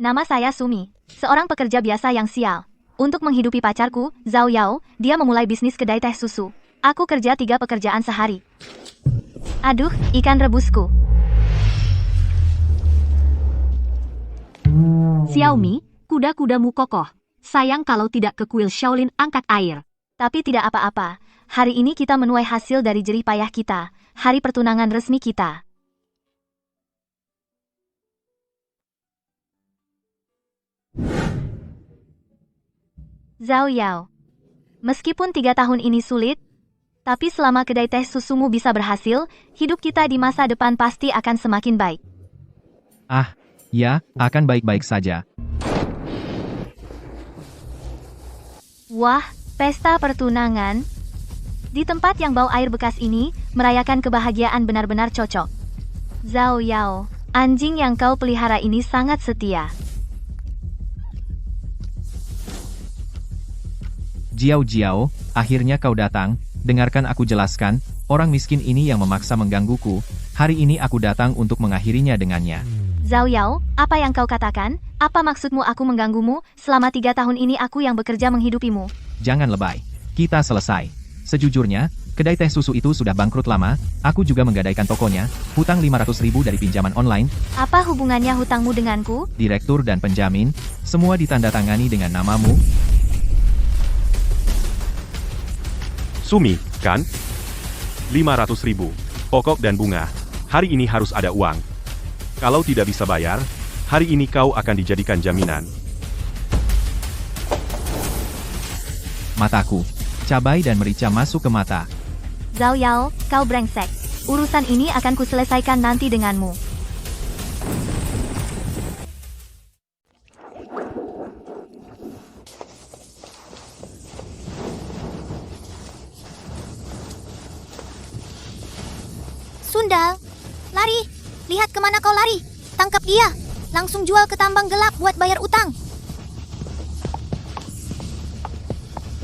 Nama saya Sumi, seorang pekerja biasa yang sial. Untuk menghidupi pacarku, Zhao Yao, dia memulai bisnis kedai teh susu. Aku kerja 3 pekerjaan sehari. Aduh, ikan rebusku. Xiaomi, kuda-kudamu kokoh. Sayang kalau tidak ke kuil Shaolin angkat air. Tapi tidak apa-apa. Hari ini kita menuai hasil dari jerih payah kita. Hari pertunangan resmi kita. Zhao Yao. Meskipun 3 tahun ini sulit, tapi selama kedai teh susumu bisa berhasil, hidup kita di masa depan pasti akan semakin baik. Ah, ya, akan baik-baik saja. Wah, pesta pertunangan. Di tempat yang bau air bekas ini, merayakan kebahagiaan benar-benar cocok. Zhao Yao, anjing yang kau pelihara ini sangat setia. Jiao, akhirnya kau datang. Dengarkan aku jelaskan, orang miskin ini yang memaksa menggangguku. Hari ini aku datang untuk mengakhirinya dengannya. Zhao Yao, apa yang kau katakan? Apa maksudmu aku mengganggumu? Selama 3 tahun ini aku yang bekerja menghidupimu. Jangan lebay. Kita selesai. Sejujurnya, kedai teh susu itu sudah bangkrut lama. Aku juga menggadaikan tokonya. Hutang 500.000 dari pinjaman online. Apa hubungannya hutangmu denganku? Direktur dan penjamin, semua ditandatangani dengan namamu. Sumi, kan? 500.000. Pokok dan bunga. Hari ini harus ada uang. Kalau tidak bisa bayar, hari ini kau akan dijadikan jaminan. Mataku. Cabai dan merica masuk ke mata. Zhao Yao, kau brengsek. Urusan ini akan kuselesaikan nanti denganmu. Sundal, lari. Lihat kemana kau lari. Tangkap dia. Langsung jual ke tambang gelap buat bayar utang.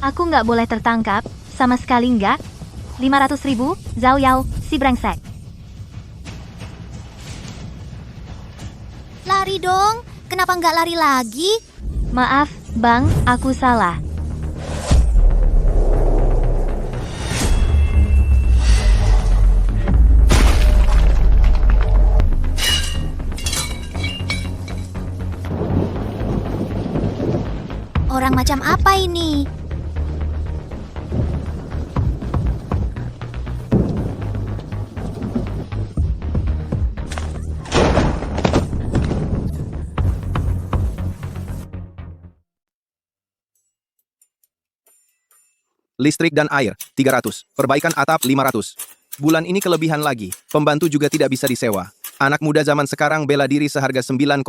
Aku nggak boleh tertangkap, sama sekali nggak. 500.000, Zhao Yao, si brengsek. Lari dong. Kenapa nggak lari lagi? Maaf, Bang, aku salah. Orang macam apa ini? Listrik dan air, 300. Perbaikan atap, 500. Bulan ini kelebihan lagi, pembantu juga tidak bisa disewa. Anak muda zaman sekarang bela diri seharga 9,9.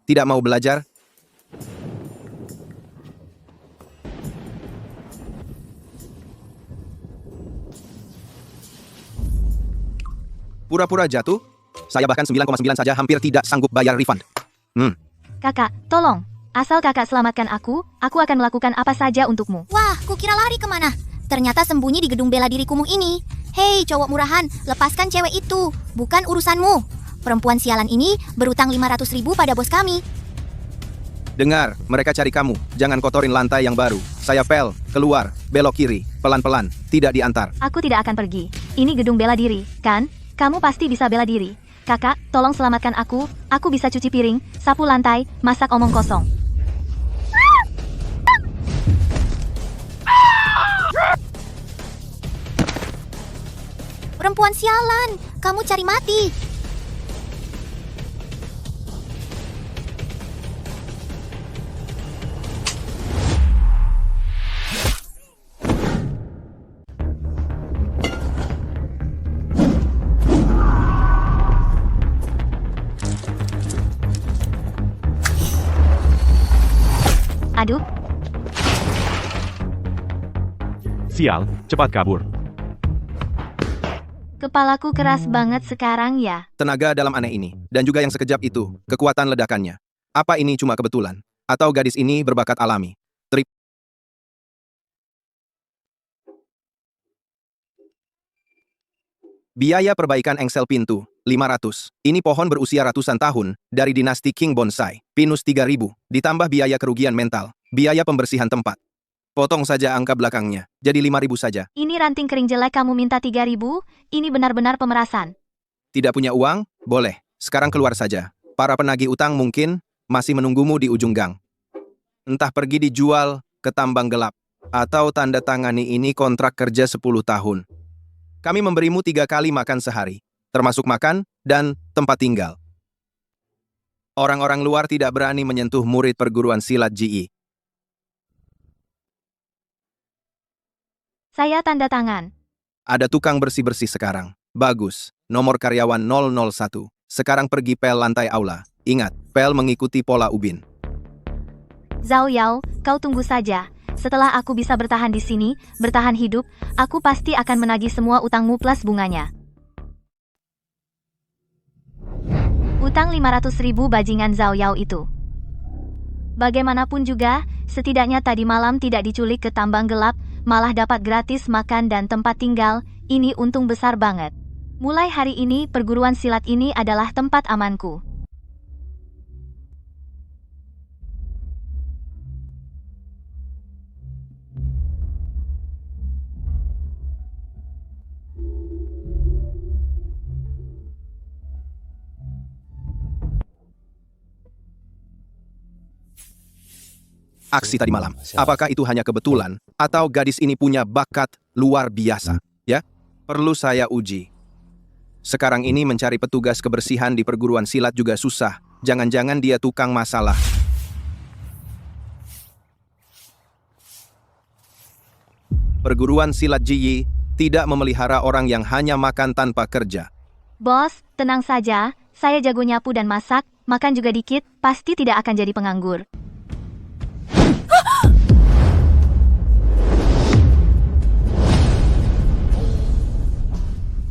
Tidak mau belajar? Pura-pura jatuh? Saya bahkan 9,9 saja hampir tidak sanggup bayar refund. Kakak, tolong. Asal kakak selamatkan aku akan melakukan apa saja untukmu. Wah, kukira lari kemana? Ternyata sembunyi di gedung bela diri kumuh ini. Hei, cowok murahan, lepaskan cewek itu. Bukan urusanmu. Perempuan sialan ini berutang 500.000 pada bos kami. Dengar, mereka cari kamu. Jangan kotorin lantai yang baru. Saya pel, keluar, belok kiri, pelan-pelan, tidak diantar. Aku tidak akan pergi. Ini gedung bela diri, kan? Kamu pasti bisa bela diri. Kakak, tolong selamatkan aku. Aku bisa cuci piring, sapu lantai, masak omong kosong. Perempuan sialan, kamu cari mati. Aduh, Sial, cepat kabur. kepalaku keras banget sekarang ya. Tenaga dalam aneh ini, dan juga yang sekejap itu, kekuatan ledakannya. Apa ini cuma kebetulan? Atau gadis ini berbakat alami? Biaya perbaikan engsel pintu, 500. Ini pohon berusia ratusan tahun, dari dinasti King Bonsai, pinus 3.000, ditambah biaya kerugian mental, biaya pembersihan tempat. Potong saja angka belakangnya, jadi 5.000 saja. Ini ranting kering jelek kamu minta 3.000? Ini benar-benar pemerasan. Tidak punya uang? Boleh, sekarang keluar saja. Para penagih utang mungkin masih menunggumu di ujung gang. Entah pergi dijual ke tambang gelap, atau tanda tangani ini kontrak kerja 10 tahun. Kami memberimu 3 kali makan sehari, termasuk makan dan tempat tinggal. Orang-orang luar tidak berani menyentuh murid perguruan silat GE. Saya tanda tangan. Ada tukang bersih-bersih sekarang. Bagus. Nomor karyawan 001. Sekarang pergi pel lantai aula. Ingat, pel mengikuti pola ubin. Zhao Yao, kau tunggu saja. Setelah aku bisa bertahan di sini, bertahan hidup, aku pasti akan menagih semua utangmu plus bunganya. Utang 500.000 bajingan Zhao Yao itu. Bagaimanapun juga, setidaknya tadi malam tidak diculik ke tambang gelap, malah dapat gratis makan dan tempat tinggal, ini untung besar banget. Mulai hari ini, perguruan silat ini adalah tempat amanku. Aksi tadi malam. Apakah itu hanya kebetulan, atau gadis ini punya bakat luar biasa? Ya, perlu saya uji. Sekarang ini mencari petugas kebersihan di perguruan silat juga susah. Jangan-jangan dia tukang masalah. Perguruan silat GE tidak memelihara orang yang hanya makan tanpa kerja. Bos, tenang saja, saya jago nyapu dan masak, makan juga dikit, pasti tidak akan jadi penganggur.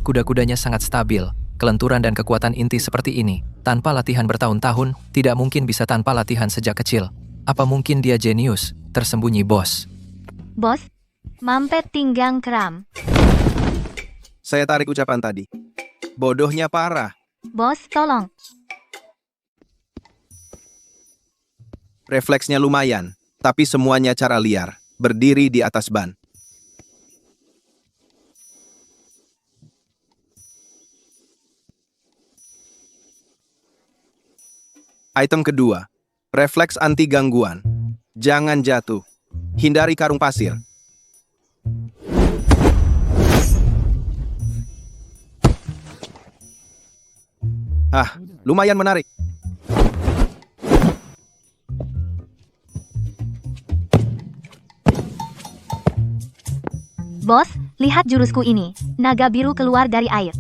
Kuda-kudanya sangat stabil, kelenturan dan kekuatan inti seperti ini. Tanpa latihan bertahun-tahun, tidak mungkin bisa tanpa latihan sejak kecil. Apa mungkin dia jenius, tersembunyi bos? Bos, mampet tinggang kram. Saya tarik ucapan tadi. Bodohnya parah. Bos, tolong. Refleksnya lumayan, tapi semuanya cara liar. Berdiri di atas ban. Item kedua, refleks anti gangguan. Jangan jatuh. Hindari karung pasir. Lumayan menarik. Bos, lihat jurusku ini. Naga biru keluar dari air.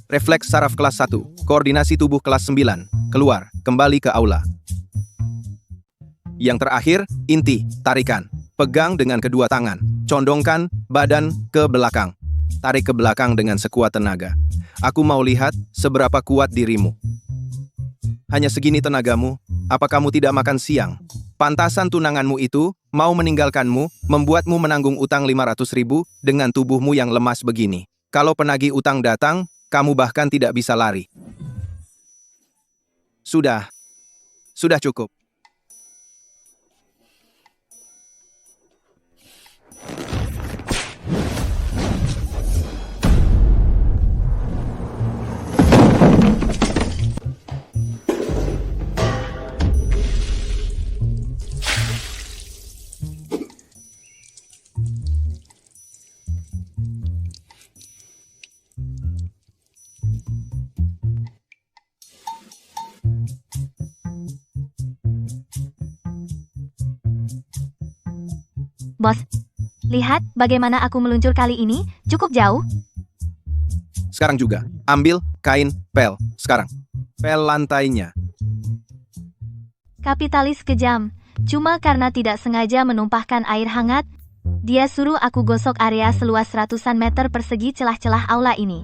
Refleks saraf kelas 1, koordinasi tubuh kelas 9, keluar, kembali ke aula. Yang terakhir, inti, tarikan. Pegang dengan kedua tangan, condongkan badan ke belakang. Tarik ke belakang dengan sekuat tenaga. Aku mau lihat seberapa kuat dirimu. Hanya segini tenagamu, apa kamu tidak makan siang? Pantasan tunanganmu itu mau meninggalkanmu, membuatmu menanggung utang 500.000 dengan tubuhmu yang lemas begini. Kalau penagih utang datang, kamu bahkan tidak bisa lari. Sudah cukup. Bos, lihat bagaimana aku meluncur kali ini, cukup jauh. Sekarang juga, ambil kain pel, sekarang. Pel lantainya. Kapitalis kejam, cuma karena tidak sengaja menumpahkan air hangat, dia suruh aku gosok area seluas ratusan meter persegi celah-celah aula ini.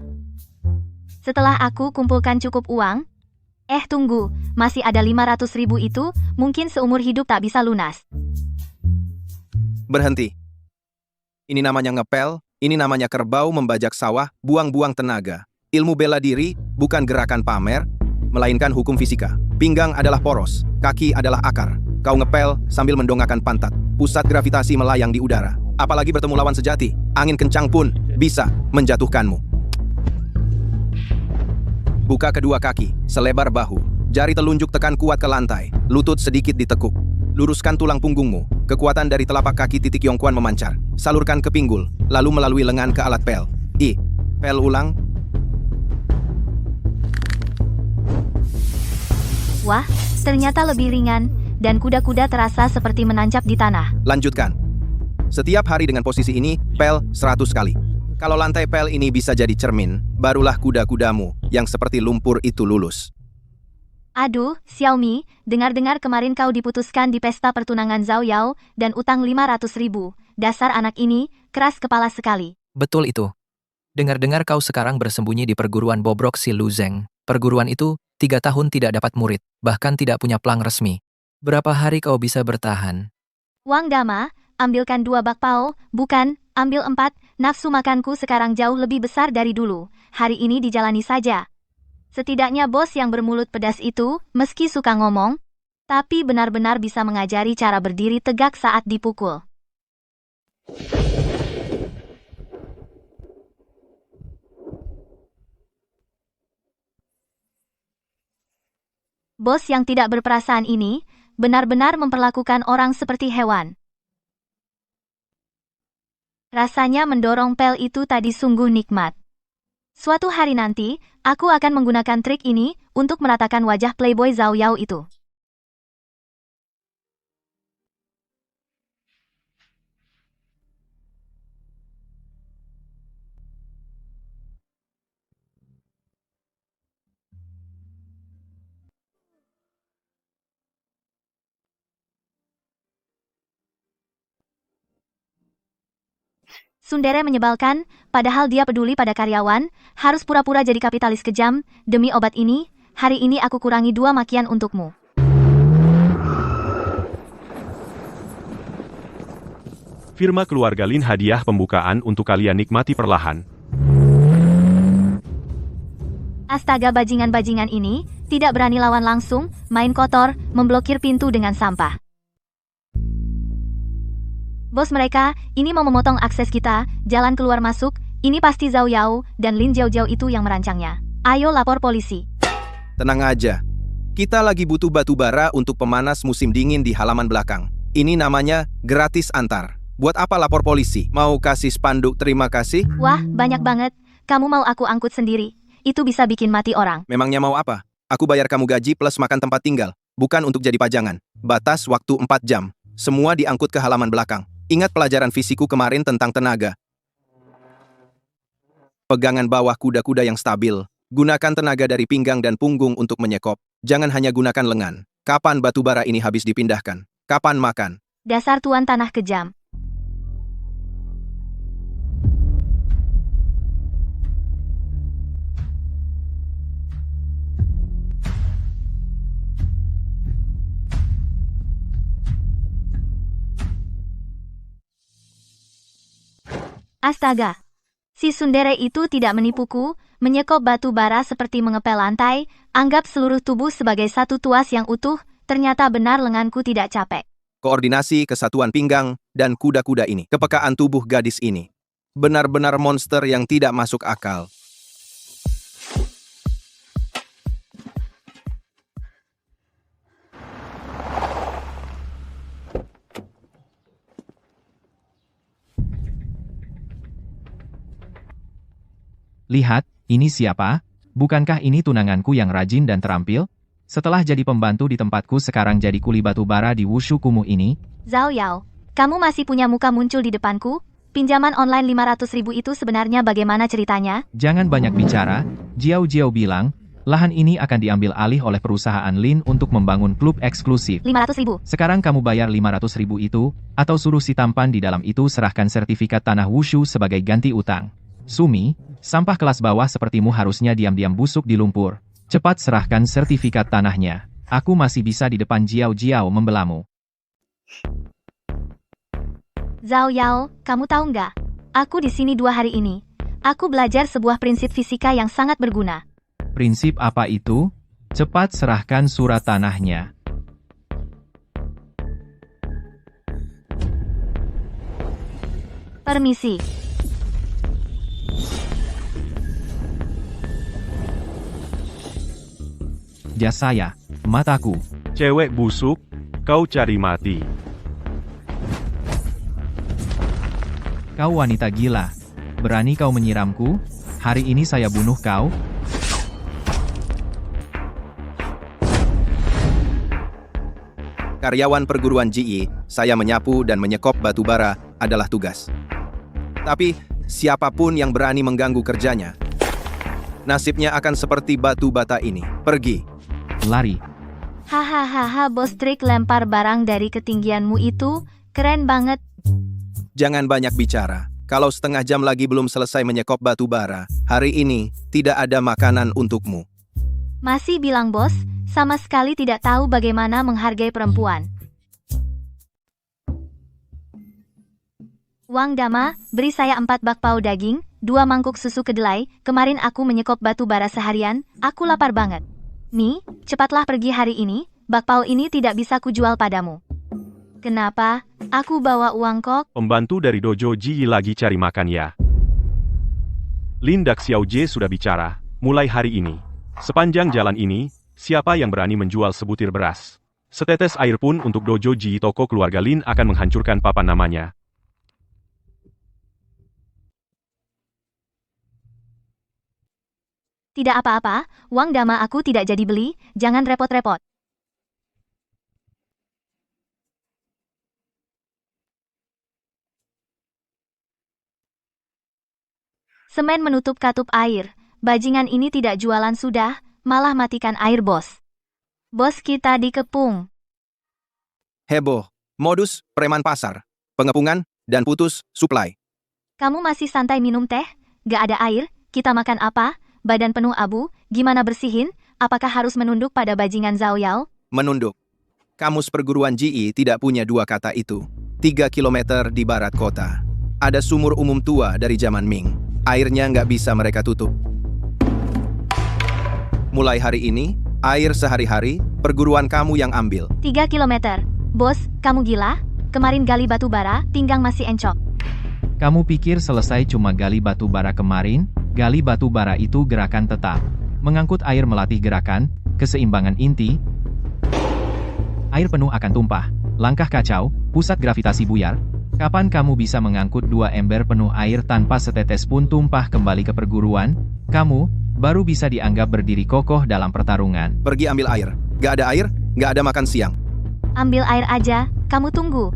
Setelah aku kumpulkan cukup uang, tunggu, masih ada 500.000 itu, mungkin seumur hidup tak bisa lunas. Berhenti. Ini namanya ngepel, Ini namanya kerbau membajak sawah, buang-buang tenaga. Ilmu bela diri bukan gerakan pamer, melainkan hukum fisika. Pinggang adalah poros, kaki adalah akar. Kau ngepel sambil mendongakkan pantat. Pusat gravitasi melayang di udara. Apalagi bertemu lawan sejati, angin kencang pun bisa menjatuhkanmu. Buka kedua kaki, selebar bahu. Jari telunjuk tekan kuat ke lantai, lutut sedikit ditekuk. Luruskan tulang punggungmu. Kekuatan dari telapak kaki titik Yongkuan memancar. Salurkan ke pinggul, lalu melalui lengan ke alat pel. Pel ulang. Wah, ternyata lebih ringan, dan kuda-kuda terasa seperti menancap di tanah. Lanjutkan. Setiap hari dengan posisi ini, pel 100 kali. Kalau lantai pel ini bisa jadi cermin, barulah kuda-kudamu yang seperti lumpur itu lulus. Aduh, Xiaomi, dengar-dengar kemarin kau diputuskan di pesta pertunangan Zhao Yao dan utang 500.000. Dasar anak ini, keras kepala sekali. Betul itu. Dengar-dengar kau sekarang bersembunyi di perguruan bobrok si Lu Zeng. Perguruan itu 3 tahun tidak dapat murid, bahkan tidak punya pelang resmi. Berapa hari kau bisa bertahan? Wang Dama, ambilkan 2 bakpao, bukan, ambil 4, nafsu makanku sekarang jauh lebih besar dari dulu. Hari ini dijalani saja. Setidaknya bos yang bermulut pedas itu, meski suka ngomong, tapi benar-benar bisa mengajari cara berdiri tegak saat dipukul. Bos yang tidak berperasaan ini, benar-benar memperlakukan orang seperti hewan. Rasanya mendorong pel itu tadi sungguh nikmat. Suatu hari nanti, aku akan menggunakan trik ini untuk meratakan wajah playboy Zhao Yao itu. Sundere menyebalkan, padahal dia peduli pada karyawan, harus pura-pura jadi kapitalis kejam. Demi obat ini, hari ini aku kurangi 2 makian untukmu. Firma keluarga Lin hadiah pembukaan untuk kalian nikmati perlahan. Astaga, bajingan-bajingan ini, tidak berani lawan langsung, main kotor, memblokir pintu dengan sampah. Bos mereka, ini mau memotong akses kita, jalan keluar masuk, ini pasti Zhao Yao dan Lin Jiao itu yang merancangnya. Ayo lapor polisi. Tenang aja. Kita lagi butuh batu bara untuk pemanas musim dingin di halaman belakang. Ini namanya gratis antar. Buat apa lapor polisi? Mau kasih spanduk terima kasih? Wah, banyak banget. Kamu mau aku angkut sendiri. Itu bisa bikin mati orang. Memangnya mau apa? Aku bayar kamu gaji plus makan tempat tinggal. Bukan untuk jadi pajangan. Batas waktu 4 jam. Semua diangkut ke halaman belakang. Ingat pelajaran fisiku kemarin tentang tenaga. Pegangan bawah kuda-kuda yang stabil. Gunakan tenaga dari pinggang dan punggung untuk menyekop. Jangan hanya gunakan lengan. Kapan batu bara ini habis dipindahkan? Kapan makan? Dasar tuan tanah kejam. Astaga, si Sundere itu tidak menipuku, menyekop batu bara seperti mengepel lantai, anggap seluruh tubuh sebagai satu tuas yang utuh, ternyata benar lenganku tidak capek. Koordinasi, kesatuan pinggang, dan kuda-kuda ini. Kepekaan tubuh gadis ini. Benar-benar monster yang tidak masuk akal. Lihat, ini siapa? Bukankah ini tunanganku yang rajin dan terampil? Setelah jadi pembantu di tempatku sekarang jadi kuli batu bara di wushu kumuh ini. Zhao Yao, kamu masih punya muka muncul di depanku? Pinjaman online 500.000 itu sebenarnya bagaimana ceritanya? Jangan banyak bicara, Jiao bilang, lahan ini akan diambil alih oleh perusahaan Lin untuk membangun klub eksklusif. 500.000. Sekarang kamu bayar 500.000 itu, atau suruh si tampan di dalam itu serahkan sertifikat tanah wushu sebagai ganti utang. Sumi, sampah kelas bawah sepertimu harusnya diam-diam busuk di lumpur. Cepat serahkan sertifikat tanahnya. Aku masih bisa di depan Jiao membelamu. Zhao Yao, kamu tahu nggak? Aku di sini 2 hari ini. Aku belajar sebuah prinsip fisika yang sangat berguna. Prinsip apa itu? Cepat serahkan surat tanahnya. Permisi. Jas saya, mataku. Cewek busuk, kau cari mati. Kau wanita gila. Berani kau menyiramku? Hari ini saya bunuh kau. Karyawan perguruan GE, saya menyapu dan menyekop batu bara adalah tugas. Tapi, siapapun yang berani mengganggu kerjanya, nasibnya akan seperti batu bata ini. Pergi. Lari. Hahaha, bos trik lempar barang dari ketinggianmu itu, keren banget. Jangan banyak bicara. Kalau setengah jam lagi belum selesai menyekop batu bara, hari ini tidak ada makanan untukmu. Masih bilang bos, sama sekali tidak tahu bagaimana menghargai perempuan. Wang Dama, beri saya 4 bakpao daging, 2 mangkuk susu kedelai, kemarin aku menyekop batu bara seharian, aku lapar banget. Nih, cepatlah pergi hari ini, bakpao ini tidak bisa kujual padamu. Kenapa? Aku bawa uang kok. Pembantu dari dojo GE lagi cari makan ya. Lin Dak Xiaojie sudah bicara, mulai hari ini. Sepanjang jalan ini, siapa yang berani menjual sebutir beras? Setetes air pun untuk dojo GE toko keluarga Lin akan menghancurkan papan namanya. Tidak apa-apa, Wang Dama aku tidak jadi beli, jangan repot-repot. Semen menutup katup air, bajingan ini tidak jualan sudah, malah matikan air bos. Bos kita dikepung. Heboh. Modus preman pasar. Pengepungan dan putus suplai. Kamu masih santai minum teh? Gak ada air, kita makan apa? Badan penuh abu, gimana bersihin? Apakah harus menunduk pada bajingan Zhao Yao? Menunduk. Kamus perguruan GE tidak punya 2 kata itu. 3 kilometer di barat kota. Ada sumur umum tua dari zaman Ming. Airnya nggak bisa mereka tutup. Mulai hari ini, air sehari-hari, perguruan kamu yang ambil. 3 kilometer. Bos, kamu gila? Kemarin gali batu bara, pinggang masih encok. Kamu pikir selesai cuma gali batu bara kemarin? Gali batu bara itu gerakan tetap. Mengangkut air melatih gerakan, keseimbangan inti. Air penuh akan tumpah. Langkah kacau, pusat gravitasi buyar. Kapan kamu bisa mengangkut 2 ember penuh air tanpa setetes pun tumpah kembali ke perguruan? Kamu baru bisa dianggap berdiri kokoh dalam pertarungan. Pergi ambil air. Nggak ada air, nggak ada makan siang. Ambil air aja, kamu tunggu.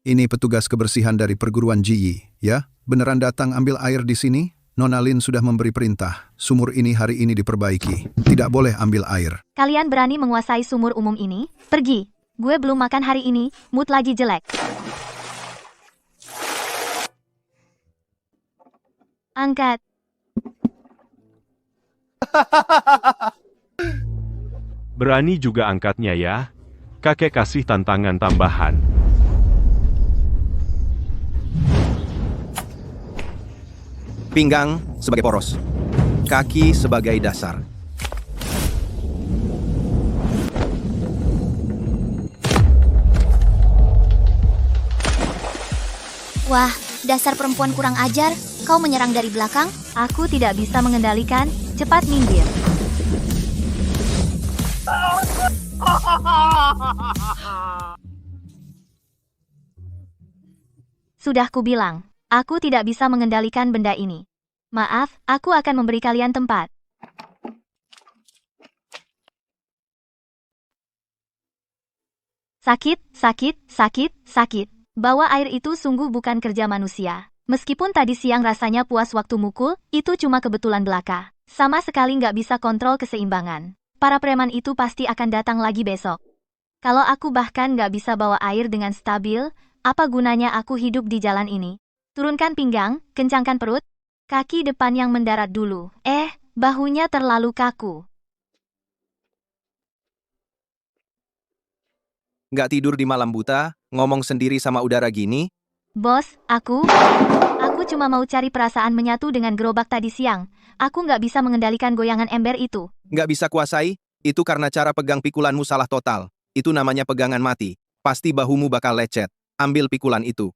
Ini petugas kebersihan dari perguruan GE, ya? Beneran datang ambil air di sini? Nona Lin sudah memberi perintah, sumur ini hari ini diperbaiki. Tidak boleh ambil air. Kalian berani menguasai sumur umum ini? Pergi. Gue belum makan hari ini, mood lagi jelek. Angkat. Berani juga angkatnya ya. Kakek kasih tantangan tambahan. Pinggang sebagai poros. Kaki sebagai dasar. Wah, dasar perempuan kurang ajar. Kau menyerang dari belakang? Aku tidak bisa mengendalikan, cepat minggir. Sudah kubilang, aku tidak bisa mengendalikan benda ini. Maaf, aku akan memberi kalian tempat. Sakit, sakit, sakit, sakit. Bawa air itu sungguh bukan kerja manusia. Meskipun tadi siang rasanya puas waktu mukul, itu cuma kebetulan belaka. Sama sekali nggak bisa kontrol keseimbangan. Para preman itu pasti akan datang lagi besok. Kalau aku bahkan nggak bisa bawa air dengan stabil, apa gunanya aku hidup di jalan ini? Turunkan pinggang, kencangkan perut. Kaki depan yang mendarat dulu. Bahunya terlalu kaku. Nggak tidur di malam buta, ngomong sendiri sama udara gini? Bos, aku cuma mau cari perasaan menyatu dengan gerobak tadi siang. Aku nggak bisa mengendalikan goyangan ember itu. Nggak bisa kuasai? Itu karena cara pegang pikulanmu salah total. Itu namanya pegangan mati. Pasti bahumu bakal lecet. Ambil pikulan itu.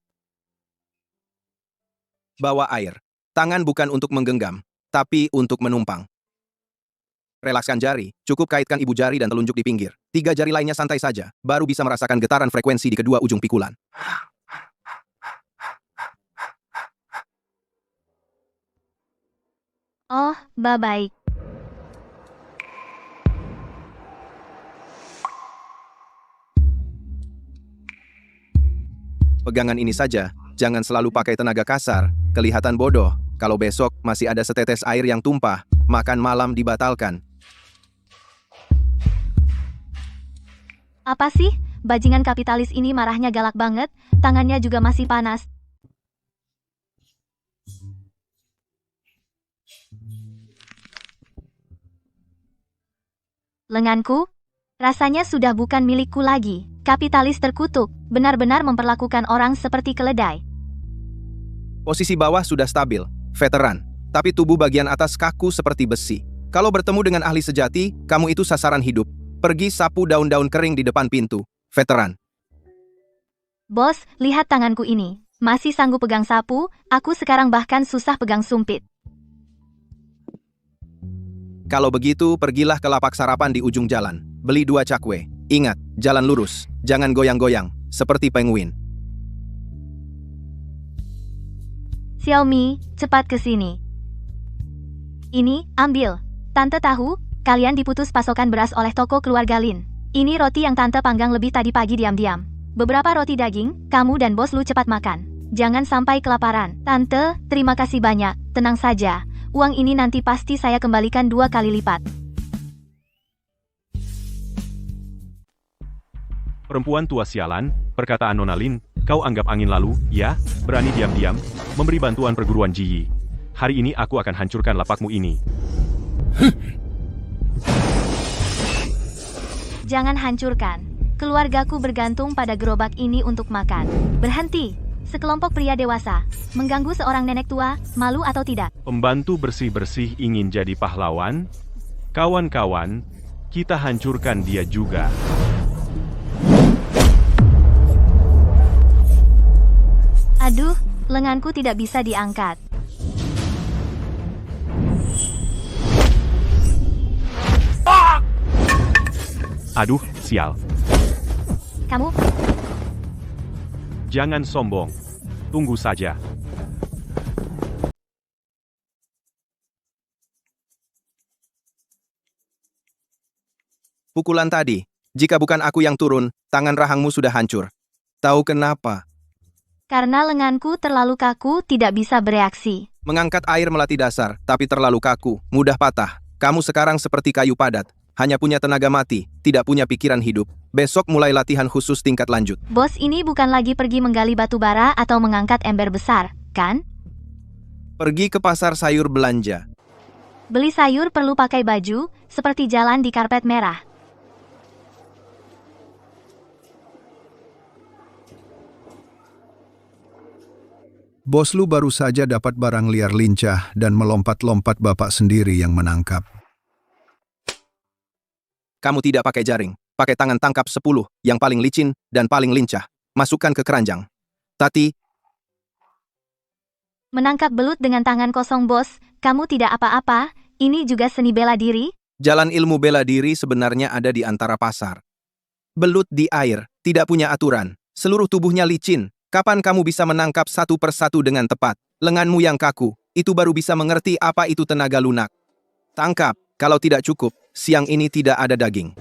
Bawa air. Tangan bukan untuk menggenggam, tapi untuk menumpang. Relakskan jari, cukup kaitkan ibu jari dan telunjuk di pinggir. 3 jari lainnya santai saja, baru bisa merasakan getaran frekuensi di kedua ujung pikulan. Oh, baik. Pegangan ini saja, jangan selalu pakai tenaga kasar, kelihatan bodoh. Kalau besok masih ada setetes air yang tumpah, makan malam dibatalkan. Apa sih? Bajingan kapitalis ini marahnya galak banget, tangannya juga masih panas. Lenganku? Rasanya sudah bukan milikku lagi. Kapitalis terkutuk, benar-benar memperlakukan orang seperti keledai. Posisi bawah sudah stabil, veteran. Tapi tubuh bagian atas kaku seperti besi. Kalau bertemu dengan ahli sejati, kamu itu sasaran hidup. Pergi sapu daun-daun kering di depan pintu, veteran. Bos, lihat tanganku ini. Masih sanggup pegang sapu, aku sekarang bahkan susah pegang sumpit. Kalau begitu, pergilah ke lapak sarapan di ujung jalan. Beli 2 cakwe. Ingat, jalan lurus. Jangan goyang-goyang, seperti penguin. Xiaomi, cepat ke sini. Ini, ambil. Tante tahu, kalian diputus pasokan beras oleh toko keluarga Lin. Ini roti yang tante panggang lebih tadi pagi diam-diam. Beberapa roti daging, kamu dan bos lu cepat makan. Jangan sampai kelaparan. Tante, terima kasih banyak. Tenang saja. Uang ini nanti pasti saya kembalikan 2 kali lipat. Perempuan tua sialan, perkataan Nona Lin, kau anggap angin lalu, ya? Berani diam-diam, memberi bantuan perguruan Ji. Hari ini aku akan hancurkan lapakmu ini. Jangan hancurkan. Keluargaku bergantung pada gerobak ini untuk makan. Berhenti. Sekelompok pria dewasa, mengganggu seorang nenek tua, malu atau tidak? Pembantu bersih-bersih ingin jadi pahlawan? Kawan-kawan, kita hancurkan dia juga. Aduh, lenganku tidak bisa diangkat. Aduh, sial. Kamu? Jangan sombong. Tunggu saja. Pukulan tadi, jika bukan aku yang turun, tangan rahangmu sudah hancur. Tahu kenapa? Karena lenganku terlalu kaku, tidak bisa bereaksi. Mengangkat air melatih dasar, tapi terlalu kaku, mudah patah. Kamu sekarang seperti kayu padat, hanya punya tenaga mati, tidak punya pikiran hidup. Besok mulai latihan khusus tingkat lanjut. Bos ini bukan lagi pergi menggali batu bara atau mengangkat ember besar, kan? Pergi ke pasar sayur belanja. Beli sayur perlu pakai baju, seperti jalan di karpet merah. Bos lu baru saja dapat barang liar lincah dan melompat-lompat bapak sendiri yang menangkap. Kamu tidak pakai jaring, pakai tangan tangkap 10, yang paling licin dan paling lincah. Masukkan ke keranjang. Tati, Menangkap belut dengan tangan kosong, bos. Kamu tidak apa-apa, ini juga seni bela diri? jalan ilmu bela diri sebenarnya ada di antara pasar. Belut di air, tidak punya aturan. Seluruh tubuhnya licin. Kapan kamu bisa menangkap satu persatu dengan tepat? Lenganmu yang kaku, itu baru bisa mengerti apa itu tenaga lunak. Tangkap, kalau tidak cukup, siang ini tidak ada daging.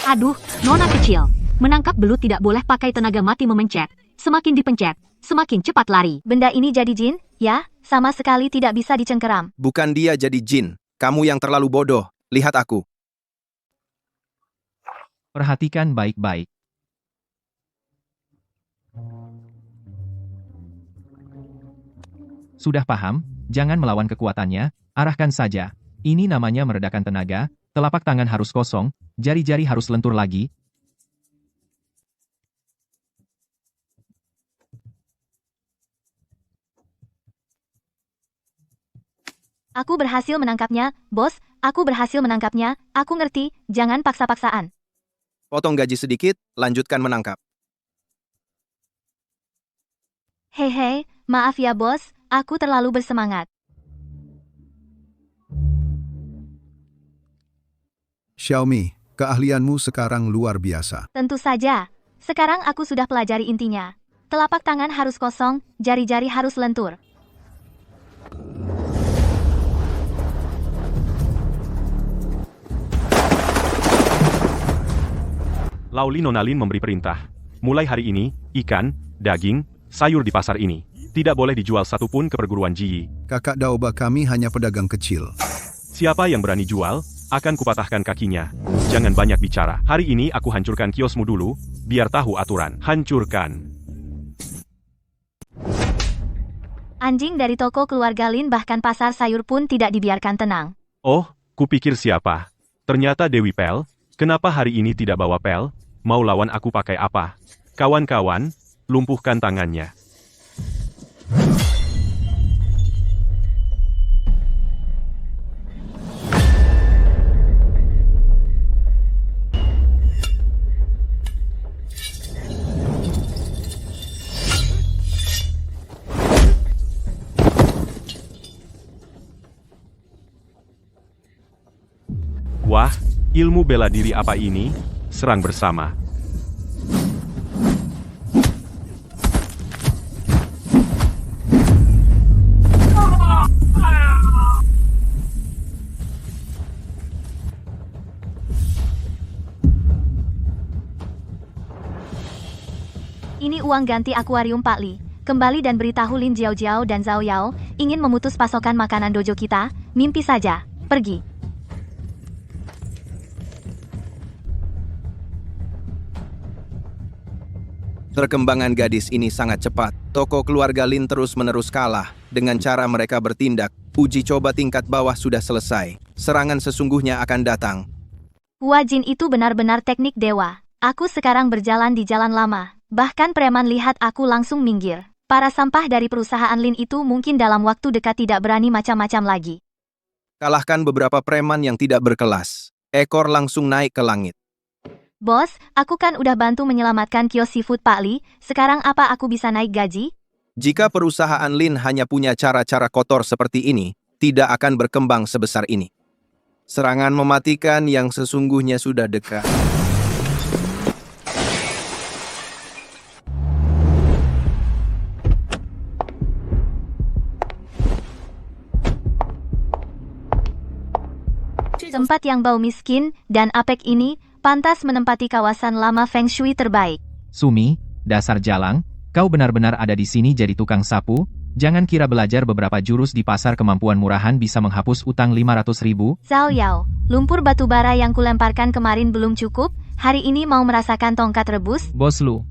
Aduh, nona kecil. Menangkap belut tidak boleh pakai tenaga mati memencet. Semakin dipencet, semakin cepat lari. Benda ini jadi jin? Ya, sama sekali tidak bisa dicengkeram. Bukan dia jadi jin. Kamu yang terlalu bodoh. Lihat aku. Perhatikan baik-baik. Sudah paham? Jangan melawan kekuatannya, arahkan saja. Ini namanya meredakan tenaga, telapak tangan harus kosong, jari-jari harus lentur lagi. Aku berhasil menangkapnya, bos. Aku berhasil menangkapnya. Aku ngerti, jangan paksa-paksaan. Potong gaji sedikit, lanjutkan menangkap. Hei, maaf ya bos, aku terlalu bersemangat. Xiaomi, keahlianmu sekarang luar biasa. Tentu saja. Sekarang aku sudah pelajari intinya. Telapak tangan harus kosong, jari-jari harus lentur. Lauli Nona Lin memberi perintah. Mulai hari ini, ikan, daging, sayur di pasar ini tidak boleh dijual satupun ke perguruan Ji. Kakak Daoba kami hanya pedagang kecil. Siapa yang berani jual, akan kupatahkan kakinya. Jangan banyak bicara. Hari ini aku hancurkan kiosmu dulu, biar tahu aturan. Hancurkan. Anjing dari toko keluarga Lin bahkan pasar sayur pun tidak dibiarkan tenang. Oh, kupikir siapa? Ternyata Dewi Pel. Kenapa hari ini tidak bawa pel? Mau lawan aku pakai apa? Kawan-kawan, lumpuhkan tangannya. Wah, ilmu bela diri apa ini? Serang bersama. Ini uang ganti akuarium Pak Li. Kembali dan beritahu Lin Jiao dan Zhao Yao, ingin memutus pasokan makanan dojo kita, mimpi saja. Pergi. Perkembangan gadis ini sangat cepat. Toko keluarga Lin terus-menerus kalah. Dengan cara mereka bertindak, uji coba tingkat bawah sudah selesai. Serangan sesungguhnya akan datang. Hua Jin itu benar-benar teknik dewa. Aku sekarang berjalan di jalan lama. Bahkan preman lihat aku langsung minggir. Para sampah dari perusahaan Lin itu mungkin dalam waktu dekat tidak berani macam-macam lagi. Kalahkan beberapa preman yang tidak berkelas. Ekor langsung naik ke langit. Bos, aku kan udah bantu menyelamatkan kios seafood Pak Li, sekarang apa aku bisa naik gaji? Jika perusahaan Lin hanya punya cara-cara kotor seperti ini, tidak akan berkembang sebesar ini. Serangan mematikan yang sesungguhnya sudah dekat. Tempat yang bau miskin dan apek ini pantas menempati kawasan lama Feng Shui terbaik. Sumi, dasar jalang, kau benar-benar ada di sini jadi tukang sapu? Jangan kira belajar beberapa jurus di pasar kemampuan murahan bisa menghapus utang 500.000. Zhao Yao, lumpur batu bara yang kulemparkan kemarin belum cukup, hari ini mau merasakan tongkat rebus? Bos Lu.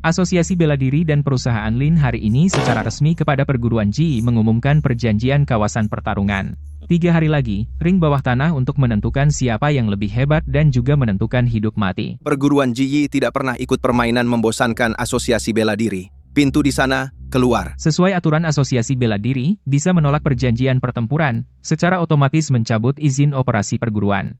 Asosiasi Bela Diri dan Perusahaan Lin hari ini secara resmi kepada perguruan Ji mengumumkan perjanjian kawasan pertarungan. 3 hari lagi, ring bawah tanah untuk menentukan siapa yang lebih hebat dan juga menentukan hidup mati. Perguruan Ji tidak pernah ikut permainan membosankan asosiasi bela diri. Pintu di sana, keluar. Sesuai aturan Asosiasi Bela Diri, bisa menolak perjanjian pertempuran, secara otomatis mencabut izin operasi perguruan.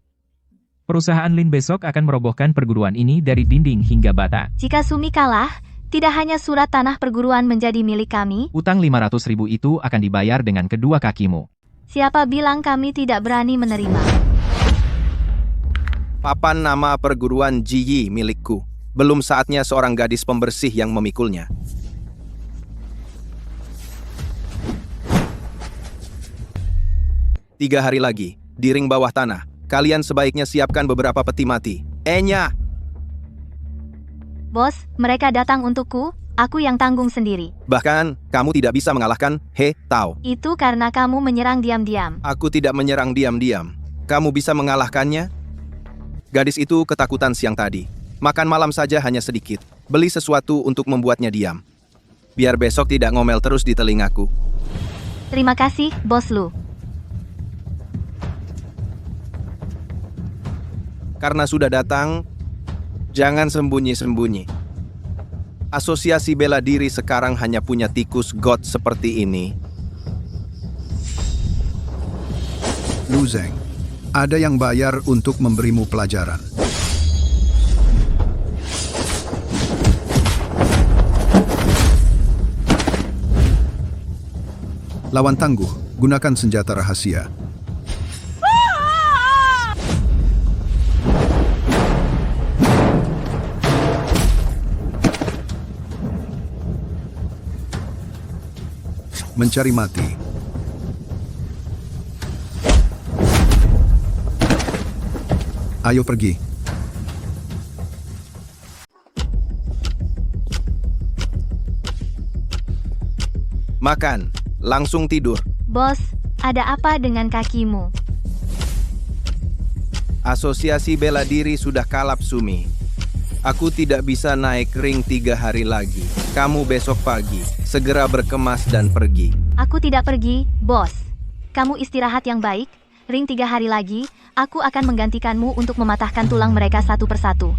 Perusahaan Lin besok akan merobohkan perguruan ini dari dinding hingga bata. Jika Sumi kalah, tidak hanya surat tanah perguruan menjadi milik kami, Utang 500.000 itu akan dibayar dengan kedua kakimu. siapa bilang kami tidak berani menerima? Papan nama perguruan Ji milikku. Belum saatnya seorang gadis pembersih yang memikulnya. Tiga hari lagi, di ring bawah tanah, kalian sebaiknya siapkan beberapa peti mati. Enya! Bos, mereka datang untukku, aku yang tanggung sendiri. Bahkan, kamu tidak bisa mengalahkan He Tao. Itu karena kamu menyerang diam-diam. Aku tidak menyerang diam-diam. Kamu bisa mengalahkannya? Gadis itu ketakutan siang tadi. Makan malam saja hanya sedikit. Beli sesuatu untuk membuatnya diam. Biar besok tidak ngomel terus di telingaku. Terima kasih, Bos Lu. Karena sudah datang, jangan sembunyi-sembunyi. Asosiasi bela diri sekarang hanya punya tikus god seperti ini. Lu Zeng, ada yang bayar untuk memberimu pelajaran. Lawan tangguh, gunakan senjata rahasia. Mencari mati. Ayo pergi. Makan, langsung tidur. Bos, ada apa dengan kakimu? Asosiasi bela diri sudah kalap, Sumi. Aku tidak bisa naik ring 3 hari lagi. Kamu besok pagi, segera berkemas dan pergi. Aku tidak pergi, bos. Kamu istirahat yang baik. Ring 3 hari lagi, aku akan menggantikanmu untuk mematahkan tulang mereka satu persatu.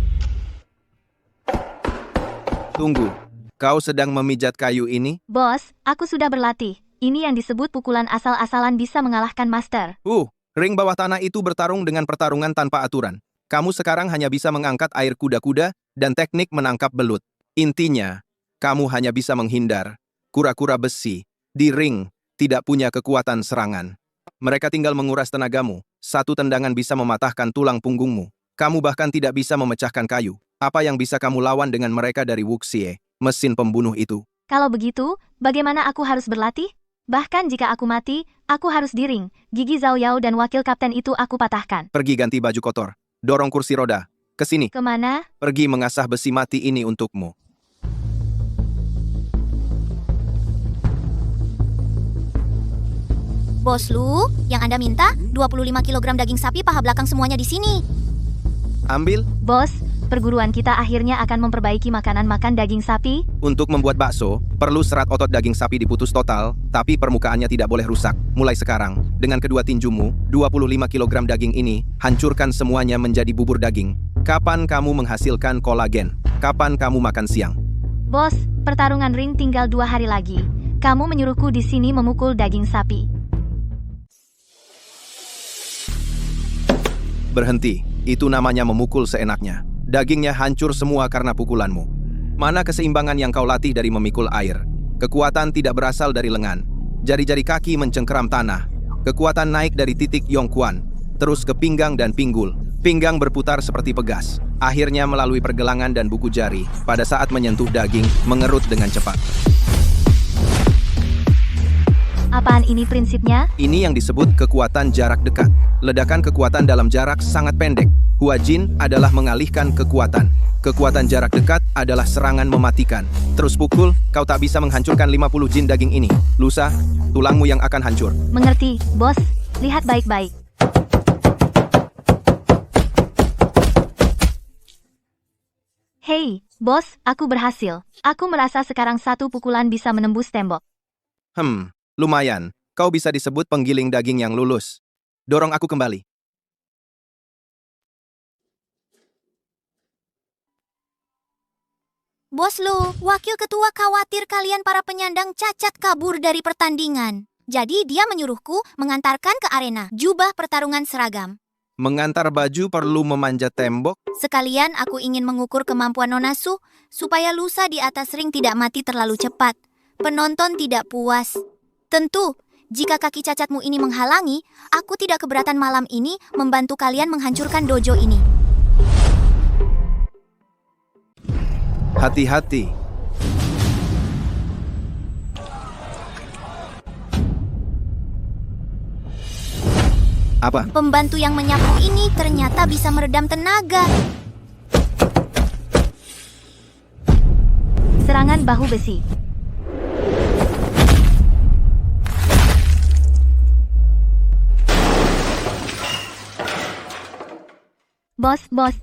Tunggu, kau sedang memijat kayu ini? Bos, aku sudah berlatih. Ini yang disebut pukulan asal-asalan bisa mengalahkan master. Ring bawah tanah itu bertarung dengan pertarungan tanpa aturan. Kamu sekarang hanya bisa mengangkat air kuda-kuda dan teknik menangkap belut. Intinya, kamu hanya bisa menghindar. Kura-kura besi di ring tidak punya kekuatan serangan. Mereka tinggal menguras tenagamu. Satu tendangan bisa mematahkan tulang punggungmu. Kamu bahkan tidak bisa memecahkan kayu. Apa yang bisa kamu lawan dengan mereka dari Wuxie, mesin pembunuh itu? Kalau begitu, bagaimana aku harus berlatih? Bahkan jika aku mati, aku harus di ring. Gigi Zhao Yao dan wakil kapten itu aku patahkan. Pergi ganti baju kotor. Dorong kursi roda. Kesini. Kemana? Pergi mengasah besi mati ini untukmu. Bos Lu, yang Anda minta 25 kg daging sapi paha belakang semuanya di sini. Ambil. Bos, perguruan kita akhirnya akan memperbaiki makanan makan daging sapi. Untuk membuat bakso, perlu serat otot daging sapi diputus total, tapi permukaannya tidak boleh rusak. Mulai sekarang, dengan kedua tinjumu, 25 kg daging ini, hancurkan semuanya menjadi bubur daging. Kapan kamu menghasilkan kolagen? Kapan kamu makan siang? Bos, pertarungan ring tinggal 2 hari lagi. Kamu menyuruhku di sini memukul daging sapi. Berhenti, itu namanya memukul seenaknya. Dagingnya hancur semua karena pukulanmu. Mana keseimbangan yang kau latih dari memikul air? Kekuatan tidak berasal dari lengan. Jari-jari kaki mencengkeram tanah. Kekuatan naik dari titik Yongquan, terus ke pinggang dan pinggul. Pinggang berputar seperti pegas. Akhirnya melalui pergelangan dan buku jari. Pada saat menyentuh daging, mengerut dengan cepat. Apaan ini prinsipnya? Ini yang disebut kekuatan jarak dekat. Ledakan kekuatan dalam jarak sangat pendek. Huajin adalah mengalihkan kekuatan. Kekuatan jarak dekat adalah serangan mematikan. Terus pukul, kau tak bisa menghancurkan 50 jin daging ini. Lusa, tulangmu yang akan hancur. Mengerti, bos. Lihat baik-baik. Hei, bos, aku berhasil. Aku merasa sekarang satu pukulan bisa menembus tembok. Lumayan. Kau bisa disebut penggiling daging yang lulus. Dorong aku kembali. Bos Lu, wakil ketua khawatir kalian para penyandang cacat kabur dari pertandingan. Jadi dia menyuruhku mengantarkan ke arena jubah pertarungan seragam. Mengantar baju perlu memanjat tembok. Sekalian aku ingin mengukur kemampuan Nona Su supaya lusa di atas ring tidak mati terlalu cepat. Penonton tidak puas. Tentu, jika kaki cacatmu ini menghalangi, aku tidak keberatan malam ini membantu kalian menghancurkan dojo ini. Hati-hati. Apa? Pembantu yang menyapu ini ternyata bisa meredam tenaga. Serangan bahu besi. Bos,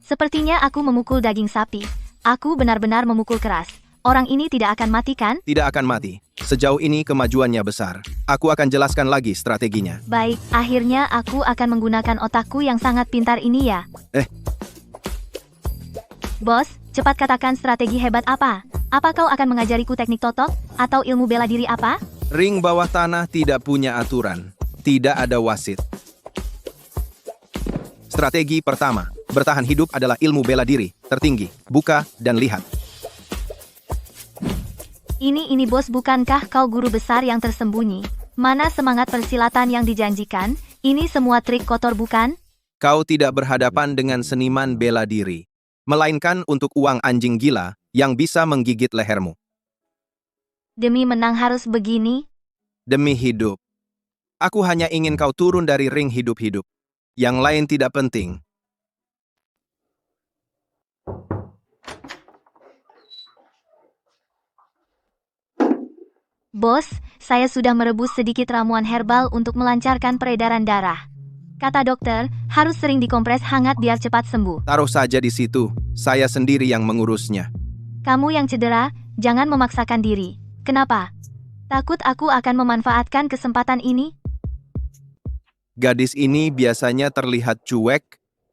sepertinya aku memukul daging sapi. Aku benar-benar memukul keras. Orang ini tidak akan mati kan? Tidak akan mati. Sejauh ini kemajuannya besar. Aku akan jelaskan lagi strateginya. Baik, akhirnya aku akan menggunakan otakku yang sangat pintar ini ya. Bos, cepat katakan strategi hebat apa? Apa kau akan mengajariku teknik totok? Atau ilmu bela diri apa? Ring bawah tanah tidak punya aturan. Tidak ada wasit. Strategi pertama, bertahan hidup adalah ilmu bela diri. Tertinggi, buka, dan lihat. Ini bos, bukankah kau guru besar yang tersembunyi? Mana semangat persilatan yang dijanjikan? Ini semua trik kotor bukan? Kau tidak berhadapan dengan seniman bela diri, melainkan untuk uang anjing gila yang bisa menggigit lehermu. Demi menang harus begini? Demi hidup. Aku hanya ingin kau turun dari ring hidup-hidup. Yang lain tidak penting. Bos, saya sudah merebus sedikit ramuan herbal untuk melancarkan peredaran darah. Kata dokter, harus sering dikompres hangat biar cepat sembuh. Taruh saja di situ, saya sendiri yang mengurusnya. Kamu yang cedera, jangan memaksakan diri. Kenapa? Takut aku akan memanfaatkan kesempatan ini? Gadis ini biasanya terlihat cuek,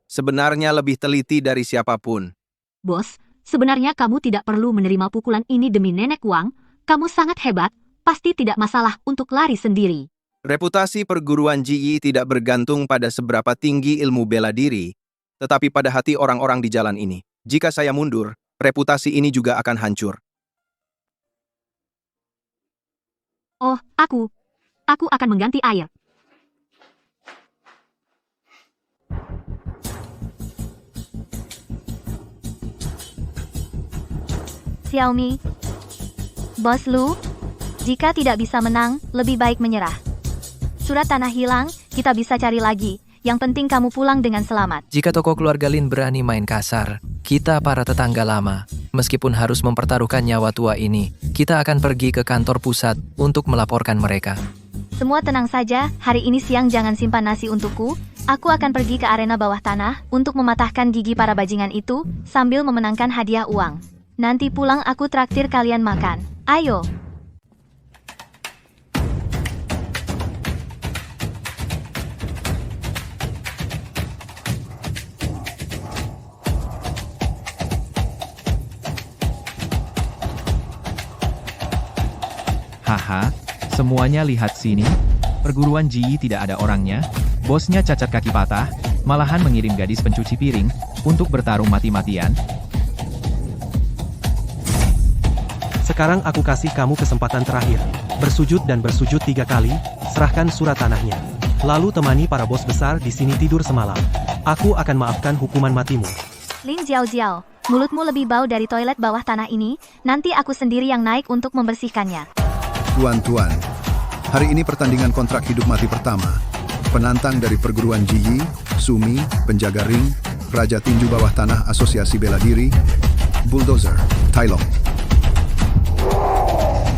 sebenarnya lebih teliti dari siapapun. Bos, sebenarnya kamu tidak perlu menerima pukulan ini demi nenek Wang. Kamu sangat hebat, pasti tidak masalah untuk lari sendiri. Reputasi perguruan Ji tidak bergantung pada seberapa tinggi ilmu bela diri, tetapi pada hati orang-orang di jalan ini. Jika saya mundur, reputasi ini juga akan hancur. Oh, aku akan mengganti air. Xiaomi. Bos Lu, jika tidak bisa menang, lebih baik menyerah. Surat tanah hilang, kita bisa cari lagi. Yang penting kamu pulang dengan selamat. Jika tokoh keluarga Lin berani main kasar, kita para tetangga lama, meskipun harus mempertaruhkan nyawa tua ini, kita akan pergi ke kantor pusat untuk melaporkan mereka. Semua tenang saja, hari ini siang jangan simpan nasi untukku. Aku akan pergi ke arena bawah tanah untuk mematahkan gigi para bajingan itu sambil memenangkan hadiah uang. Nanti pulang aku traktir kalian makan. Ayo. Haha, semuanya lihat sini. Perguruan Ji tidak ada orangnya. Bosnya cacat kaki patah, malahan mengirim gadis pencuci piring untuk bertarung mati-matian. Sekarang aku kasih kamu kesempatan terakhir. Bersujud dan bersujud 3 kali, serahkan surat tanahnya. Lalu temani para bos besar di sini tidur semalam. Aku akan maafkan hukuman matimu. Lin Jiao, mulutmu lebih bau dari toilet bawah tanah ini, nanti aku sendiri yang naik untuk membersihkannya. Tuan-tuan, hari ini pertandingan kontrak hidup mati pertama. Penantang dari perguruan Ji, Sumi, penjaga ring, Raja Tinju Bawah Tanah Asosiasi Bela Diri, Bulldozer, Tai Long.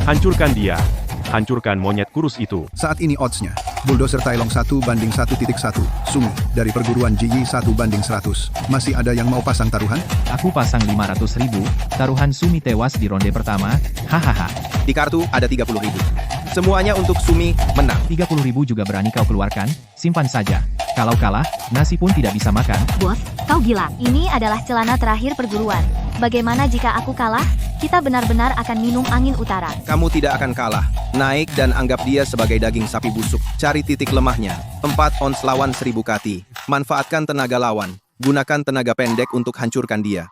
Hancurkan dia. Hancurkan monyet kurus itu. Saat ini oddsnya, Bulldozer Tai Long 1:1.1, Sumi dari perguruan Ji 1:100. Masih ada yang mau pasang taruhan? Aku pasang 500.000, taruhan Sumi tewas di ronde pertama, hahaha. Di kartu ada 30.000. Semuanya untuk Sumi menang. 30.000 juga berani kau keluarkan? Simpan saja. Kalau kalah, nasi pun tidak bisa makan. Bos, kau gila. Ini adalah celana terakhir perguruan. Bagaimana jika aku kalah? Kita benar-benar akan minum angin utara. Kamu tidak akan kalah. Naik dan anggap dia sebagai daging sapi busuk. Cari titik lemahnya. 4 ons lawan 1000 kati. Manfaatkan tenaga lawan. Gunakan tenaga pendek untuk hancurkan dia.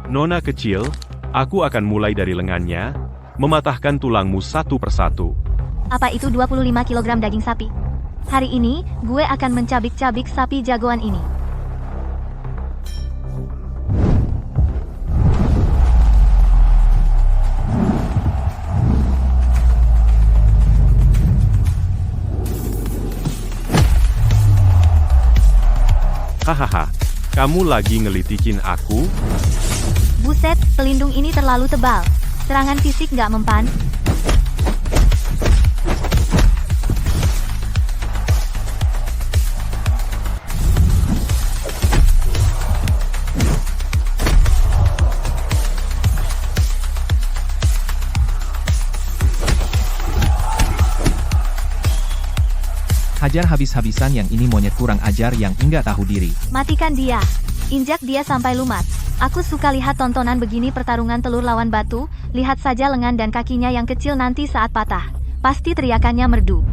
Nona kecil, aku akan mulai dari lengannya, mematahkan tulangmu satu persatu. Apa itu 25 kg daging sapi? Hari ini, gue akan mencabik-cabik sapi jagoan ini. Hahaha, kamu lagi ngelitikin aku? Buset, pelindung ini terlalu tebal. Serangan fisik nggak mempan. Hajar habis-habisan yang ini monyet kurang ajar yang enggak tahu diri. Matikan dia. Injak dia sampai lumat. Aku suka lihat tontonan begini pertarungan telur lawan batu. Lihat saja lengan dan kakinya yang kecil nanti saat patah. Pasti teriakannya merdu.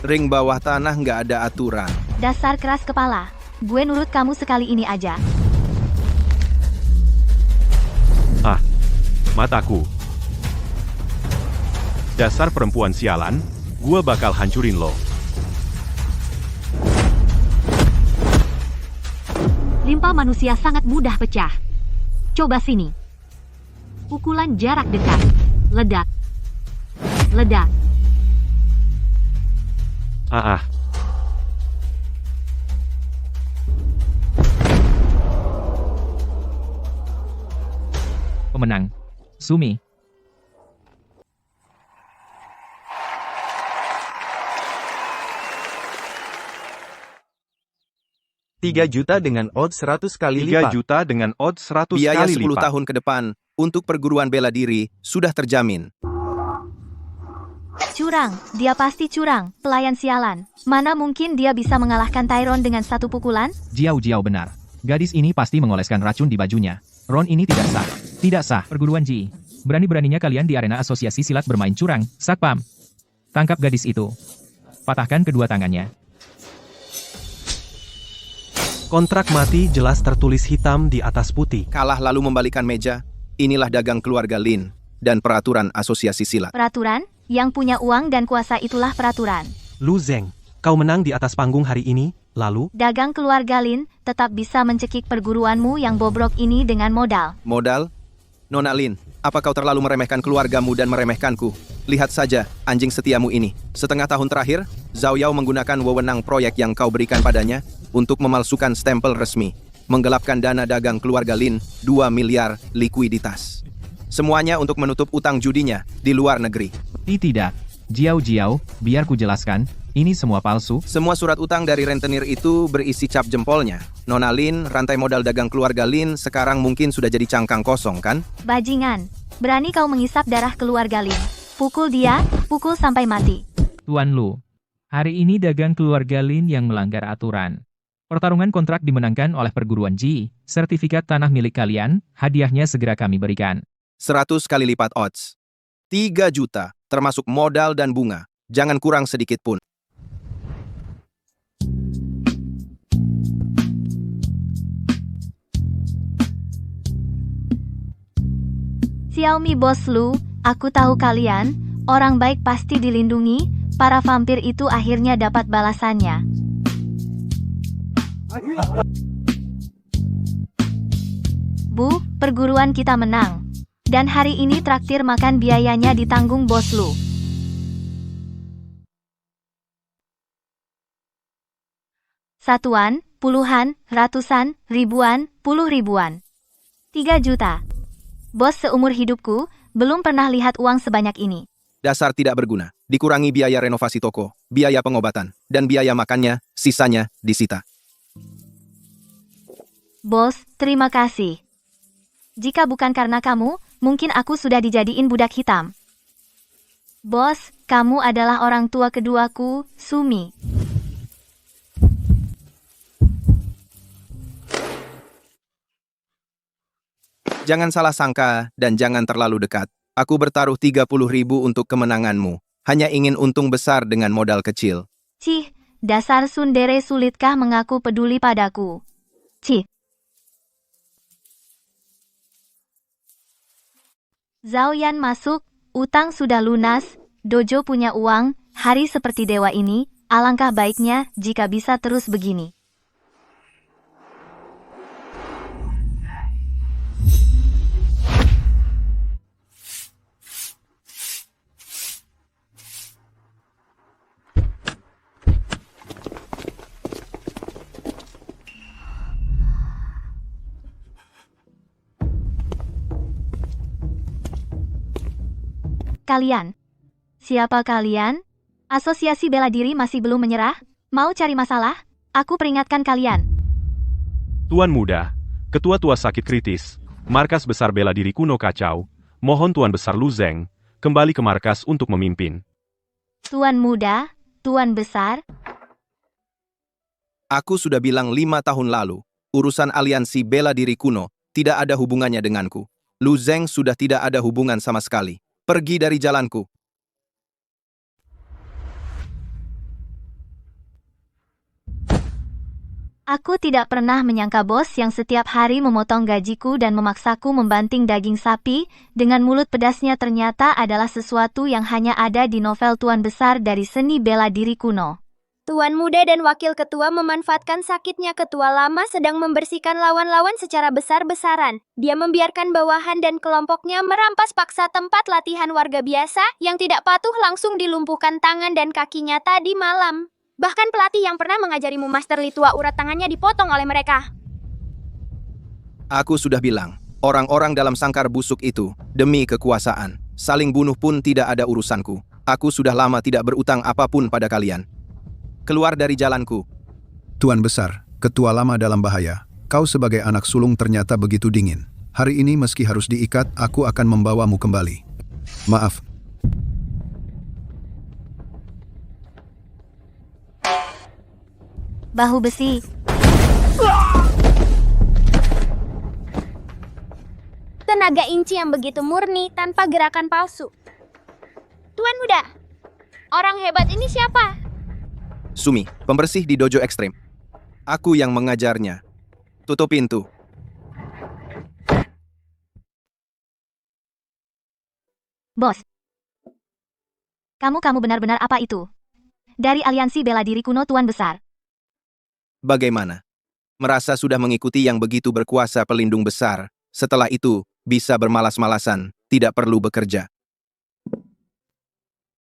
Ring bawah tanah nggak ada aturan. Dasar keras kepala. Gue nurut kamu sekali ini aja. Ah, mataku. Dasar perempuan sialan, gua bakal hancurin lo. Limpa manusia sangat mudah pecah. Coba sini. Pukulan jarak dekat. Ledak. Ledak. Ah. Pemenang, Sumi. Rp3.000.000 dengan odds 100 kali 3 lipat. juta dengan odds 100 Biaya kali 10 lipat. tahun ke depan untuk perguruan bela diri sudah terjamin. Curang. Dia pasti curang. Pelayan sialan. Mana mungkin dia bisa mengalahkan Tyrone dengan satu pukulan? Jiao benar. Gadis ini pasti mengoleskan racun di bajunya. Ron ini tidak sah. Tidak sah. Perguruan Ji. Berani-beraninya kalian di arena asosiasi silat bermain curang. Sakpam. Tangkap gadis itu. Patahkan kedua tangannya. Kontrak mati jelas tertulis hitam di atas putih. Kalah lalu membalikan meja. Inilah dagang keluarga Lin dan peraturan asosiasi silat. Peraturan? Yang punya uang dan kuasa itulah peraturan. Lu Zeng, kau menang di atas panggung hari ini, lalu? Dagang keluarga Lin tetap bisa mencekik perguruanmu yang bobrok ini dengan modal. Modal? Nona Lin, apa kau terlalu meremehkan keluargamu dan meremehkanku? Lihat saja, anjing setiamu ini. Setengah tahun terakhir, Zhao Yao menggunakan wewenang proyek yang kau berikan padanya untuk memalsukan stempel resmi, menggelapkan dana dagang keluarga Lin 2 miliar likuiditas. Semuanya untuk menutup utang judinya di luar negeri. Tidak. Jiao, biar ku jelaskan, ini semua palsu. Semua surat utang dari rentenir itu berisi cap jempolnya. Nona Lin, rantai modal dagang keluarga Lin sekarang mungkin sudah jadi cangkang kosong, kan? Bajingan. Berani kau mengisap darah keluarga Lin. Pukul dia, pukul sampai mati. Tuan Lu. Hari ini dagang keluarga Lin yang melanggar aturan. Pertarungan kontrak dimenangkan oleh perguruan Ji. Sertifikat tanah milik kalian, hadiahnya segera kami berikan. 100 kali lipat odds. 3 juta, termasuk modal dan bunga. Jangan kurang sedikit pun. Xiaomi Bos Lu, aku tahu kalian, orang baik pasti dilindungi, para vampir itu akhirnya dapat balasannya. Bu, perguruan kita menang. Dan hari ini traktir makan biayanya ditanggung Bos Lu. Satuan, puluhan, ratusan, ribuan, puluh ribuan. 3 juta. Bos seumur hidupku, belum pernah lihat uang sebanyak ini. Dasar tidak berguna. Dikurangi biaya renovasi toko, biaya pengobatan, dan biaya makannya, sisanya disita. Bos, terima kasih. Jika bukan karena kamu, mungkin aku sudah dijadiin budak hitam. Bos, kamu adalah orang tua keduaku, Sumi. Jangan salah sangka dan jangan terlalu dekat. Aku bertaruh 30.000 untuk kemenanganmu. Hanya ingin untung besar dengan modal kecil. Cih, dasar sundere sulitkah mengaku peduli padaku? Cih. Zhao Yan masuk, utang sudah lunas, dojo punya uang, hari seperti dewa ini, alangkah baiknya jika bisa terus begini. Kalian? Siapa kalian? Asosiasi bela diri masih belum menyerah? Mau cari masalah? Aku peringatkan kalian. Tuan muda, Ketua tua sakit kritis. Markas besar bela diri kuno kacau. Mohon Tuan Besar Lu Zeng kembali ke markas untuk memimpin. Tuan muda, Tuan besar, Aku sudah bilang 5 tahun lalu, urusan aliansi bela diri kuno tidak ada hubungannya denganku. Lu Zeng sudah tidak ada hubungan sama sekali. Pergi dari jalanku. aku tidak pernah menyangka bos yang setiap hari memotong gajiku dan memaksaku membanting daging sapi dengan mulut pedasnya ternyata adalah sesuatu yang hanya ada di novel Tuan Besar dari seni bela diri kuno. Tuan muda dan wakil ketua memanfaatkan sakitnya ketua lama sedang membersihkan lawan-lawan secara besar-besaran. Dia membiarkan bawahan dan kelompoknya merampas paksa tempat latihan warga biasa yang tidak patuh langsung dilumpuhkan tangan dan kakinya tadi malam. Bahkan pelatih yang pernah mengajarimu Master Li tua urat tangannya dipotong oleh mereka. Aku sudah bilang, orang-orang dalam sangkar busuk itu, demi kekuasaan, saling bunuh pun tidak ada urusanku. Aku sudah lama tidak berutang apapun pada kalian. Keluar dari jalanku. Tuan Besar, ketua lama dalam bahaya. Kau sebagai anak sulung ternyata begitu dingin. Hari ini meski harus diikat, aku akan membawamu kembali. Maaf. Bahu besi, Tenaga inci yang begitu murni tanpa gerakan palsu. Tuan muda, orang hebat ini siapa? Sumi, pembersih di dojo ekstrem. Aku yang mengajarnya. Tutup pintu. bos. Kamu benar-benar apa itu? Dari aliansi bela diri kuno Tuan Besar. Bagaimana? Merasa sudah mengikuti yang begitu berkuasa pelindung besar, setelah itu bisa bermalas-malasan, tidak perlu bekerja.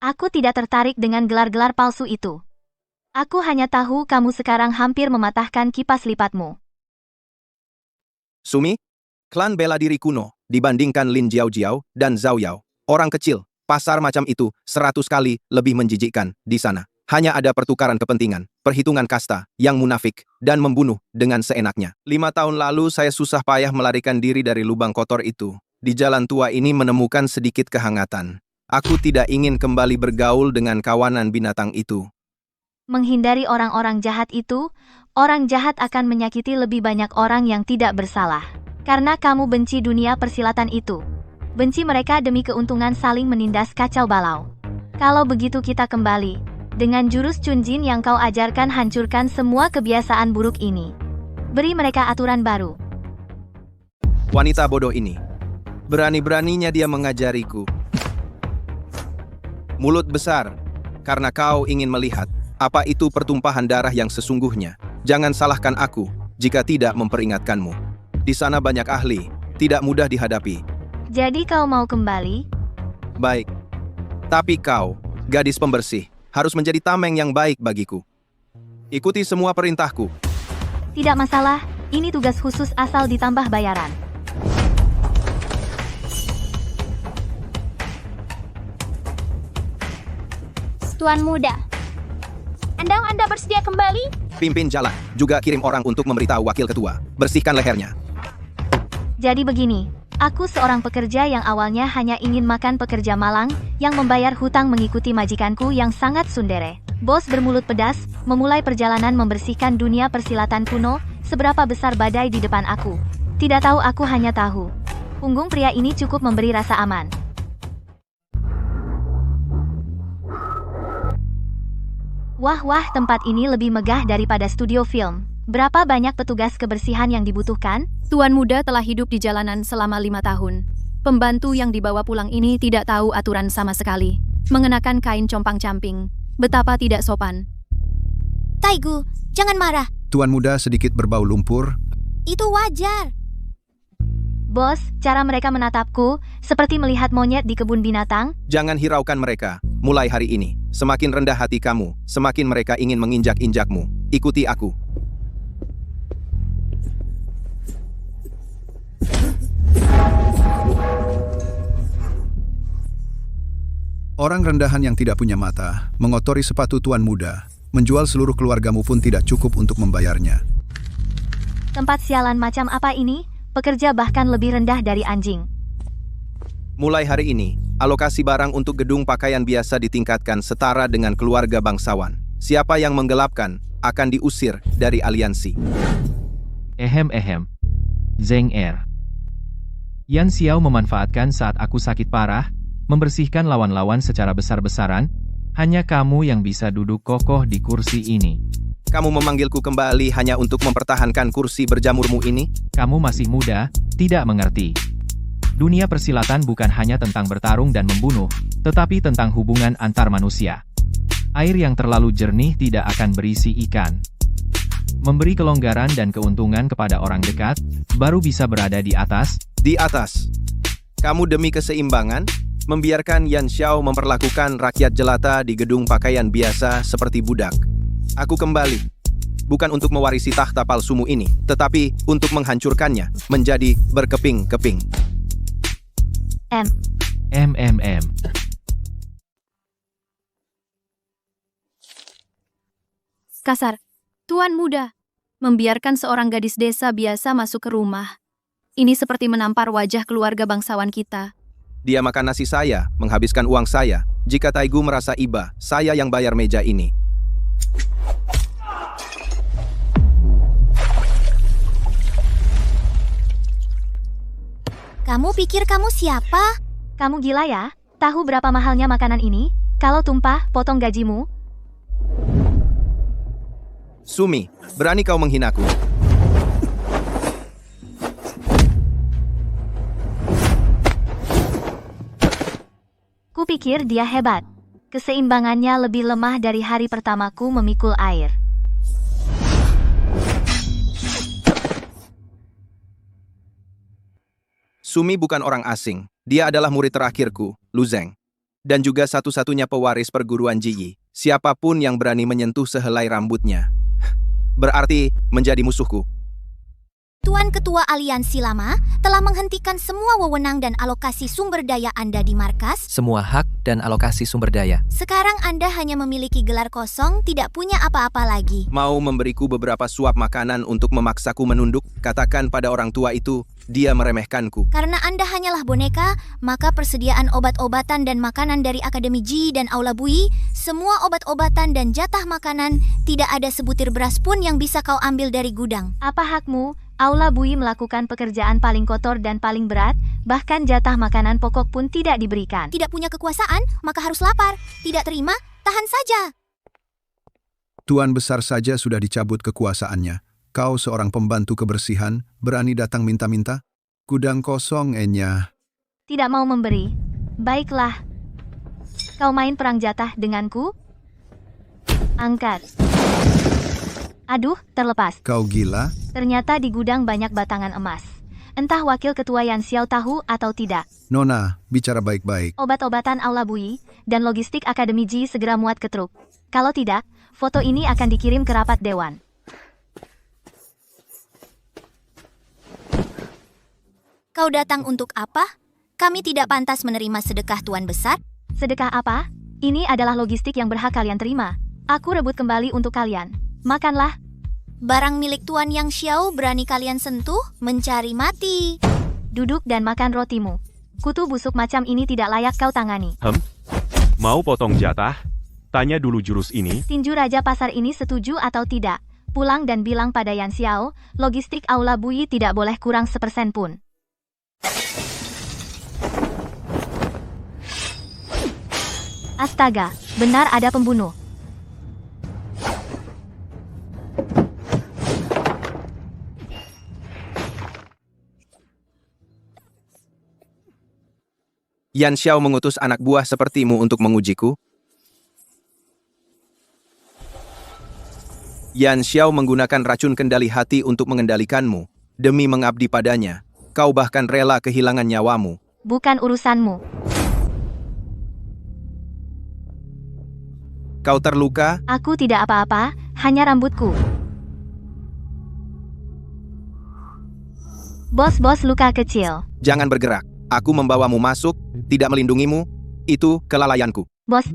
Aku tidak tertarik dengan gelar-gelar palsu itu. Aku hanya tahu kamu sekarang hampir mematahkan kipas lipatmu. Sumi, klan bela diri kuno dibandingkan Lin Jiao dan Zhao Yao, orang kecil, pasar macam itu 100 kali lebih menjijikkan di sana. Hanya ada pertukaran kepentingan, perhitungan kasta, yang munafik, dan membunuh dengan seenaknya. 5 tahun lalu saya susah payah melarikan diri dari lubang kotor itu. Di jalan tua ini menemukan sedikit kehangatan. Aku tidak ingin kembali bergaul dengan kawanan binatang itu. Menghindari orang-orang jahat itu, orang jahat akan menyakiti lebih banyak orang yang tidak bersalah. Karena kamu benci dunia persilatan itu. Benci mereka demi keuntungan saling menindas kacau balau. Kalau begitu kita kembali. Dengan jurus Chunjin yang kau ajarkan hancurkan semua kebiasaan buruk ini. Beri mereka aturan baru. Wanita bodoh ini. Berani-beraninya dia mengajariku. Mulut besar. Karena kau ingin melihat apa itu pertumpahan darah yang sesungguhnya. Jangan salahkan aku jika tidak memperingatkanmu. Di sana banyak ahli, tidak mudah dihadapi. Jadi kau mau kembali? Baik. Tapi kau, gadis pembersih, harus menjadi tameng yang baik bagiku. Ikuti semua perintahku. Tidak masalah, ini tugas khusus asal ditambah bayaran. Tuan muda, Anda bersedia kembali? Pimpin jalan, juga kirim orang untuk memberitahu wakil ketua. Bersihkan lehernya. Jadi begini, aku seorang pekerja yang awalnya hanya ingin makan pekerja malang, yang membayar hutang mengikuti majikanku yang sangat tsundere. Bos bermulut pedas, memulai perjalanan membersihkan dunia persilatan kuno, seberapa besar badai di depan aku. Tidak tahu aku hanya tahu. Punggung pria ini cukup memberi rasa aman. Wah, tempat ini lebih megah daripada studio film. Berapa banyak petugas kebersihan yang dibutuhkan? Tuan muda telah hidup di jalanan selama 5 tahun. Pembantu yang dibawa pulang ini tidak tahu aturan sama sekali. Mengenakan kain compang-camping. Betapa tidak sopan. Taigu, jangan marah. Tuan muda sedikit berbau lumpur. Itu wajar. Bos, cara mereka menatapku, seperti melihat monyet di kebun binatang. Jangan hiraukan mereka. Mulai hari ini, semakin rendah hati kamu, semakin mereka ingin menginjak-injakmu. Ikuti aku. Orang rendahan yang tidak punya mata, mengotori sepatu tuan muda, menjual seluruh keluargamu pun tidak cukup untuk membayarnya. Tempat sialan macam apa ini? Pekerja bahkan lebih rendah dari anjing. Mulai hari ini, alokasi barang untuk gedung pakaian biasa ditingkatkan setara dengan keluarga bangsawan. Siapa yang menggelapkan akan diusir dari aliansi. Zheng Er. Yan Xiao memanfaatkan saat aku sakit parah, membersihkan lawan-lawan secara besar-besaran. Hanya kamu yang bisa duduk kokoh di kursi ini. Kamu memanggilku kembali hanya untuk mempertahankan kursi berjamurmu ini? Kamu masih muda, tidak mengerti. Dunia persilatan bukan hanya tentang bertarung dan membunuh, tetapi tentang hubungan antar manusia. Air yang terlalu jernih tidak akan berisi ikan. Memberi kelonggaran dan keuntungan kepada orang dekat, baru bisa berada di atas. Di atas. Kamu demi keseimbangan, membiarkan Yan Xiao memperlakukan rakyat jelata di gedung pakaian biasa seperti budak. Aku kembali, bukan untuk mewarisi tahta palsumu ini, tetapi untuk menghancurkannya menjadi berkeping-keping. Kasar. Tuan muda. Membiarkan seorang gadis desa biasa masuk ke rumah. Ini seperti menampar wajah keluarga bangsawan kita. Dia makan nasi saya, menghabiskan uang saya. Jika Taigu merasa iba, saya yang bayar meja ini. Kamu pikir kamu siapa? Kamu gila ya? Tahu berapa mahalnya makanan ini? Kalau tumpah, potong gajimu. Sumi, berani kau menghinaku? Kupikir dia hebat. Keseimbangannya lebih lemah dari hari pertamaku memikul air. Sumi bukan orang asing. Dia adalah murid terakhirku, Lu Zheng. Dan juga satu-satunya pewaris perguruan Ji. Siapapun yang berani menyentuh sehelai rambutnya, berarti menjadi musuhku. Tuan Ketua Aliansi Lama telah menghentikan semua wewenang dan alokasi sumber daya Anda di markas. Semua hak dan alokasi sumber daya. Sekarang Anda hanya memiliki gelar kosong, tidak punya apa-apa lagi. Mau memberiku beberapa suap makanan untuk memaksaku menunduk? Katakan pada orang tua itu, dia meremehkanku. Karena Anda hanyalah boneka, maka persediaan obat-obatan dan makanan dari Akademi Ji dan Aula Bui, semua obat-obatan dan jatah makanan, tidak ada sebutir beras pun yang bisa kau ambil dari gudang. Apa hakmu? Aula Bui melakukan pekerjaan paling kotor dan paling berat, bahkan jatah makanan pokok pun tidak diberikan. Tidak punya kekuasaan, maka harus lapar. Tidak terima, tahan saja. Tuan besar saja sudah dicabut kekuasaannya. Kau seorang pembantu kebersihan, berani datang minta-minta? Gudang kosong, Enya. Tidak mau memberi. Baiklah. Kau main perang jatah denganku? Angkat. Aduh, terlepas. Kau gila? Ternyata di gudang banyak batangan emas. Entah wakil ketua Yan Xiao tahu atau tidak. Nona, bicara baik-baik. Obat-obatan Aula Bui dan logistik Akademi Ji segera muat ke truk. Kalau tidak, foto ini akan dikirim ke rapat dewan. Kau datang untuk apa? Kami tidak pantas menerima sedekah Tuan Besar. Sedekah apa? Ini adalah logistik yang berhak kalian terima. Aku rebut kembali untuk kalian. Makanlah. Barang milik Tuan Yang Xiao berani kalian sentuh, mencari mati. Duduk dan makan rotimu. Kutu busuk macam ini tidak layak kau tangani. Mau potong jatah? Tanya dulu jurus ini. Tinju Raja Pasar ini setuju atau tidak? Pulang dan bilang pada Yan Xiao, logistik Aula Bui tidak boleh kurang 1% pun. Astaga, benar ada pembunuh. Yan Xiao mengutus anak buah sepertimu untuk mengujiku? Yan Xiao menggunakan racun kendali hati untuk mengendalikanmu. Demi mengabdi padanya, kau bahkan rela kehilangan nyawamu. Bukan urusanmu. Kau terluka? Aku tidak apa-apa, hanya rambutku. Bos-bos luka kecil. Jangan bergerak. Aku membawamu masuk, tidak melindungimu. Itu kelalaianku. Bos,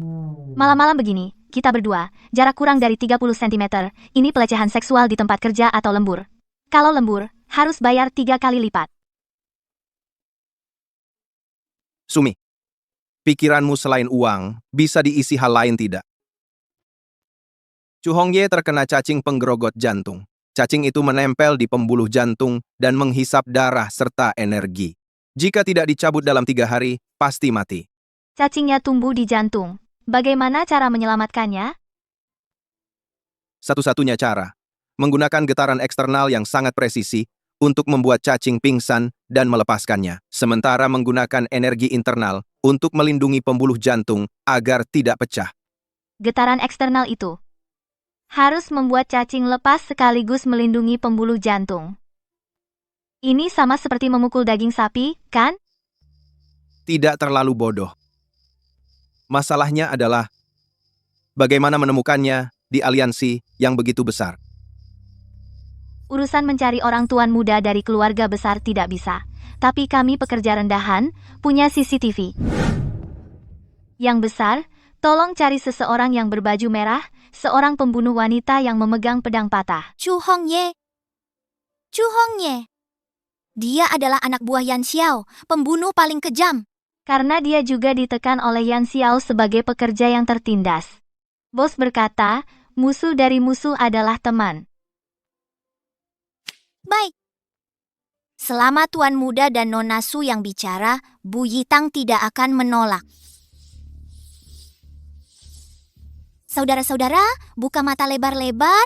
malam-malam begini, kita berdua, jarak kurang dari 30 cm. Ini pelecehan seksual di tempat kerja atau lembur. Kalau lembur, harus bayar 3 kali lipat. Sumi, pikiranmu selain uang, bisa diisi hal lain tidak? Chu Hongye terkena cacing penggerogot jantung. Cacing itu menempel di pembuluh jantung dan menghisap darah serta energi. Jika tidak dicabut dalam 3 hari, pasti mati. Cacingnya tumbuh di jantung. Bagaimana cara menyelamatkannya? Satu-satunya cara, menggunakan getaran eksternal yang sangat presisi untuk membuat cacing pingsan dan melepaskannya, sementara menggunakan energi internal untuk melindungi pembuluh jantung agar tidak pecah. Getaran eksternal itu harus membuat cacing lepas sekaligus melindungi pembuluh jantung. Ini sama seperti memukul daging sapi, kan? Tidak terlalu bodoh. Masalahnya adalah bagaimana menemukannya di aliansi yang begitu besar. Urusan mencari orang tuan muda dari keluarga besar tidak bisa. Tapi kami pekerja rendahan, punya CCTV. Yang besar, tolong cari seseorang yang berbaju merah, seorang pembunuh wanita yang memegang pedang patah. Chu Hongye. Chu Hongye. Dia adalah anak buah Yan Xiao, pembunuh paling kejam. Karena dia juga ditekan oleh Yan Xiao sebagai pekerja yang tertindas. Bos berkata, musuh dari musuh adalah teman. Baik. Selama Tuan Muda dan Nona Su yang bicara, Bu Yitang tidak akan menolak. Saudara-saudara, buka mata lebar-lebar.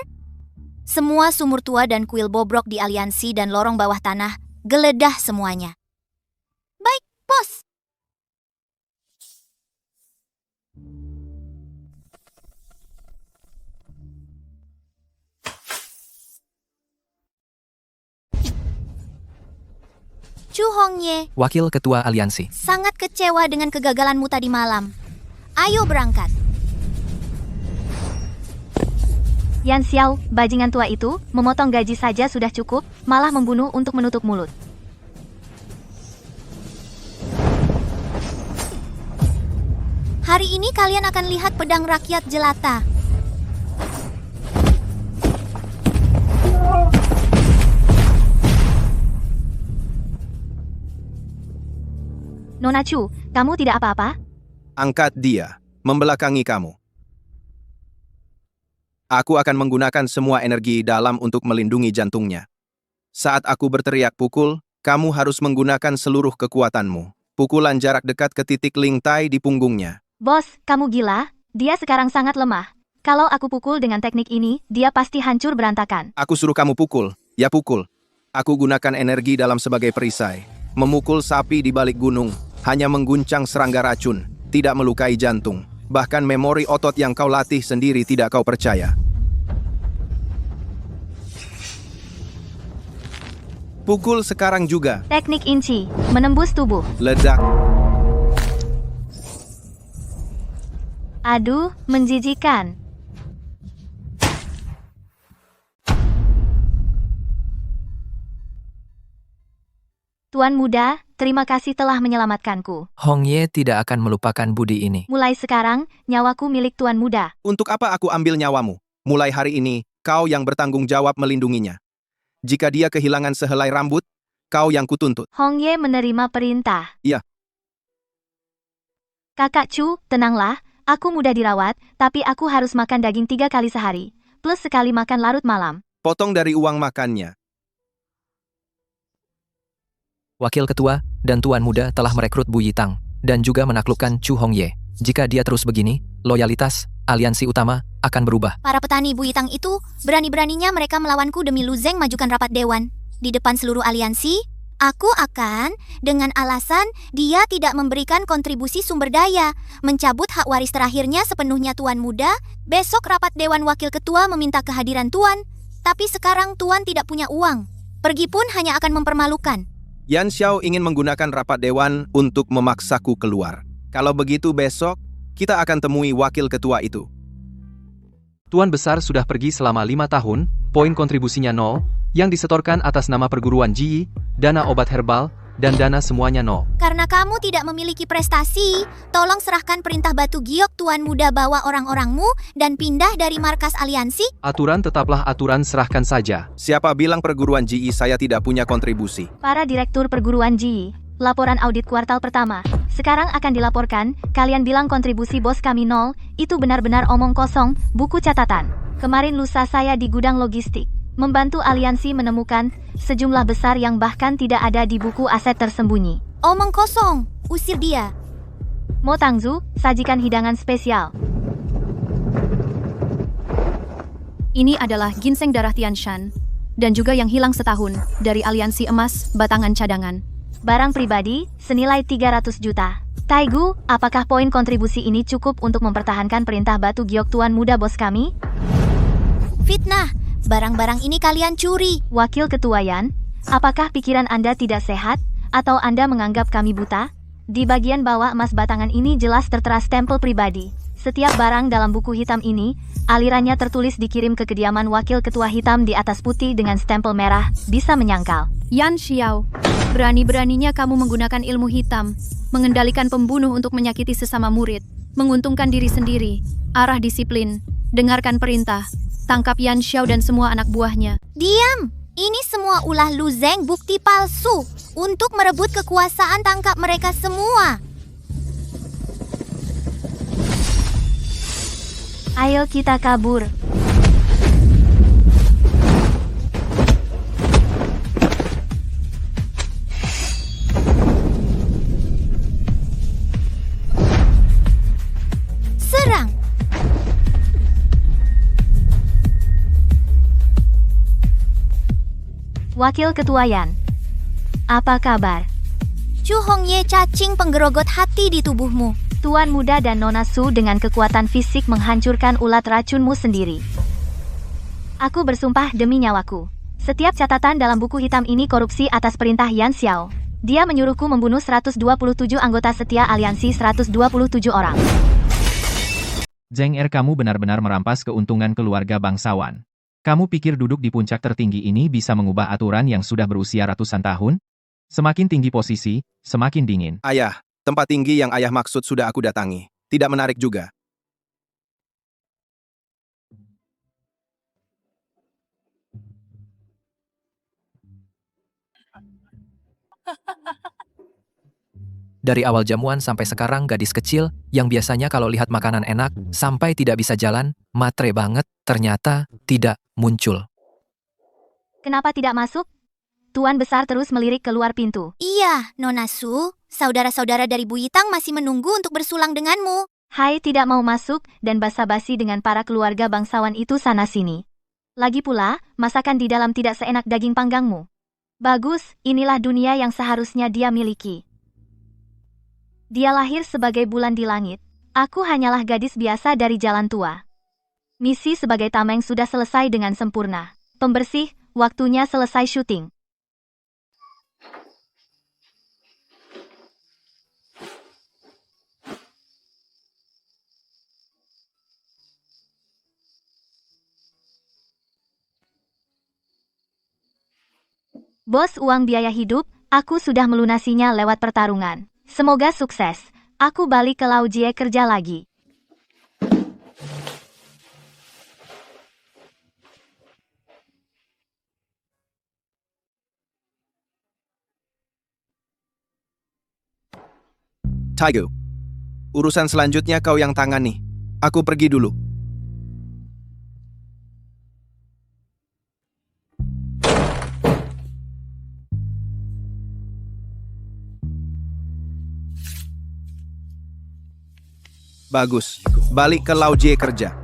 Semua sumur tua dan kuil bobrok di aliansi dan lorong bawah tanah geledah semuanya. Baik, bos. Chu Hongye, Wakil Ketua Aliansi. sangat kecewa dengan kegagalanmu tadi malam. Ayo berangkat. Yan Xiao, bajingan tua itu, memotong gaji saja sudah cukup, malah membunuh untuk menutup mulut. Hari ini kalian akan lihat pedang rakyat jelata. Nona Chu, kamu tidak apa-apa? Angkat dia, membelakangi kamu. Aku akan menggunakan semua energi dalam untuk melindungi jantungnya. Saat aku berteriak pukul, kamu harus menggunakan seluruh kekuatanmu. Pukulan jarak dekat ke titik Ling Tai di punggungnya. Bos, kamu gila? Dia sekarang sangat lemah. Kalau aku pukul dengan teknik ini, dia pasti hancur berantakan. Aku suruh kamu pukul, ya pukul. Aku gunakan energi dalam sebagai perisai. Memukul sapi di balik gunung, hanya mengguncang serangga racun, tidak melukai jantung. Bahkan memori otot yang kau latih sendiri tidak kau percaya. Pukul sekarang juga. Teknik inci, menembus tubuh. Ledak. Aduh, menjijikan. Tuan Muda, terima kasih telah menyelamatkanku. Hongye tidak akan melupakan budi ini. Mulai sekarang, nyawaku milik Tuan Muda. Untuk apa aku ambil nyawamu? Mulai hari ini, kau yang bertanggung jawab melindunginya. Jika dia kehilangan sehelai rambut, kau yang kutuntut. Hongye menerima perintah. Iya. Kakak Chu, tenanglah. Aku mudah dirawat, tapi aku harus makan daging 3 kali sehari. Plus sekali makan larut malam. Potong dari uang makannya. Wakil Ketua dan Tuan Muda telah merekrut Bu Yitang dan juga menaklukkan Chu Hongye. Jika dia terus begini, loyalitas aliansi utama akan berubah. Para petani Bu Yitang itu, berani-beraninya mereka melawanku demi Lu Zeng majukan rapat dewan. Di depan seluruh aliansi, aku akan, dengan alasan dia tidak memberikan kontribusi sumber daya, mencabut hak waris terakhirnya sepenuhnya Tuan Muda. Besok rapat dewan wakil ketua meminta kehadiran Tuan, tapi sekarang Tuan tidak punya uang. Pergi pun hanya akan mempermalukan. Yan Xiao ingin menggunakan rapat dewan untuk memaksaku keluar. Kalau begitu besok, kita akan temui wakil ketua itu. Tuan Besar sudah pergi selama 5 tahun, poin kontribusinya 0, yang disetorkan atas nama perguruan Ji, dana obat herbal, dan dana semuanya nol. Karena kamu tidak memiliki prestasi, tolong serahkan perintah batu giok Tuan Muda bawa orang-orangmu dan pindah dari markas aliansi. Aturan tetaplah aturan, serahkan saja. Siapa bilang perguruan GI saya tidak punya kontribusi? Para direktur perguruan GI, laporan audit kuartal pertama. Sekarang akan dilaporkan, kalian bilang kontribusi bos kami nol, itu benar-benar omong kosong, buku catatan. Kemarin lusa saya di gudang logistik, membantu aliansi menemukan sejumlah besar yang bahkan tidak ada di buku aset tersembunyi. Omong kosong, usir dia. Mo Tangzu, sajikan hidangan spesial. Ini adalah ginseng darah Tianshan, dan juga yang hilang setahun dari aliansi emas batangan cadangan. Barang pribadi, senilai 300 juta. Taigu, apakah poin kontribusi ini cukup untuk mempertahankan perintah batu giok Tuan Muda bos kami? Fitnah, barang-barang ini kalian curi. Wakil Ketua Yan, apakah pikiran Anda tidak sehat? Atau Anda menganggap kami buta? Di bagian bawah emas batangan ini jelas tertera stempel pribadi. Setiap barang dalam buku hitam ini, alirannya tertulis dikirim ke kediaman Wakil Ketua Hitam di atas putih dengan stempel merah, bisa menyangkal. Yan Xiao, berani-beraninya kamu menggunakan ilmu hitam, mengendalikan pembunuh untuk menyakiti sesama murid, menguntungkan diri sendiri, arah disiplin, dengarkan perintah, tangkap Yan Xiao dan semua anak buahnya. Diam! Ini semua ulah Lu Zeng, bukti palsu. Untuk merebut kekuasaan, tangkap mereka semua. Ayo kita kabur. Serang! Wakil Ketua Yan, apa kabar? Chu Hongye, cacing penggerogot hati di tubuhmu. Tuan Muda dan Nona Su dengan kekuatan fisik menghancurkan ulat racunmu sendiri. Aku bersumpah demi nyawaku. Setiap catatan dalam buku hitam ini korupsi atas perintah Yan Xiao. Dia menyuruhku membunuh 127 anggota setia aliansi 127 orang. Zeng Er, kamu benar-benar merampas keuntungan keluarga bangsawan. Kamu pikir duduk di puncak tertinggi ini bisa mengubah aturan yang sudah berusia ratusan tahun? Semakin tinggi posisi, semakin dingin. Ayah, tempat tinggi yang ayah maksud sudah aku datangi. Tidak menarik juga. Dari awal jamuan sampai sekarang gadis kecil yang biasanya kalau lihat makanan enak sampai tidak bisa jalan, matre banget, ternyata tidak muncul. Kenapa tidak masuk? Tuan Besar terus melirik keluar pintu. Iya, Nona Su, saudara-saudara dari Buyitang masih menunggu untuk bersulang denganmu. Hai, tidak mau masuk dan basa-basi dengan para keluarga bangsawan itu sana-sini. Lagi pula, masakan di dalam tidak seenak daging panggangmu. Bagus, inilah dunia yang seharusnya dia miliki. Dia lahir sebagai bulan di langit. Aku hanyalah gadis biasa dari jalan tua. Misi sebagai tameng sudah selesai dengan sempurna. Pembersih, waktunya selesai syuting. Bos, uang biaya hidup, aku sudah melunasinya lewat pertarungan. Semoga sukses. Aku balik ke Laojie kerja lagi. Taigu, urusan selanjutnya kau yang tangani. Aku pergi dulu. Bagus, balik ke Laojie kerja.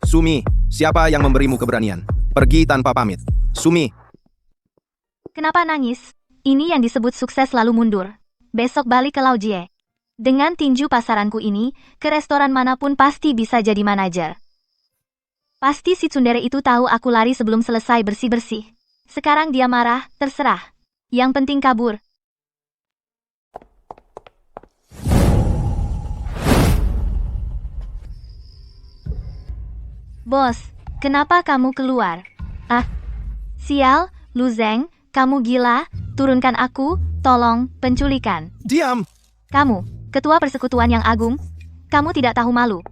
Sumi, siapa yang memberimu keberanian? Pergi tanpa pamit. Sumi. Kenapa nangis? Ini yang disebut sukses lalu mundur. Besok balik ke Laojie. Dengan tinju pasaranku ini, ke restoran manapun pasti bisa jadi manajer. Pasti si tsundere itu tahu aku lari sebelum selesai bersih-bersih. Sekarang dia marah, terserah. Yang penting kabur. Bos, kenapa kamu keluar? Ah, sial, Lu Zeng, kamu gila, turunkan aku, Tolong, penculikan. Diam! Kamu, ketua persekutuan yang agung, kamu tidak tahu malu.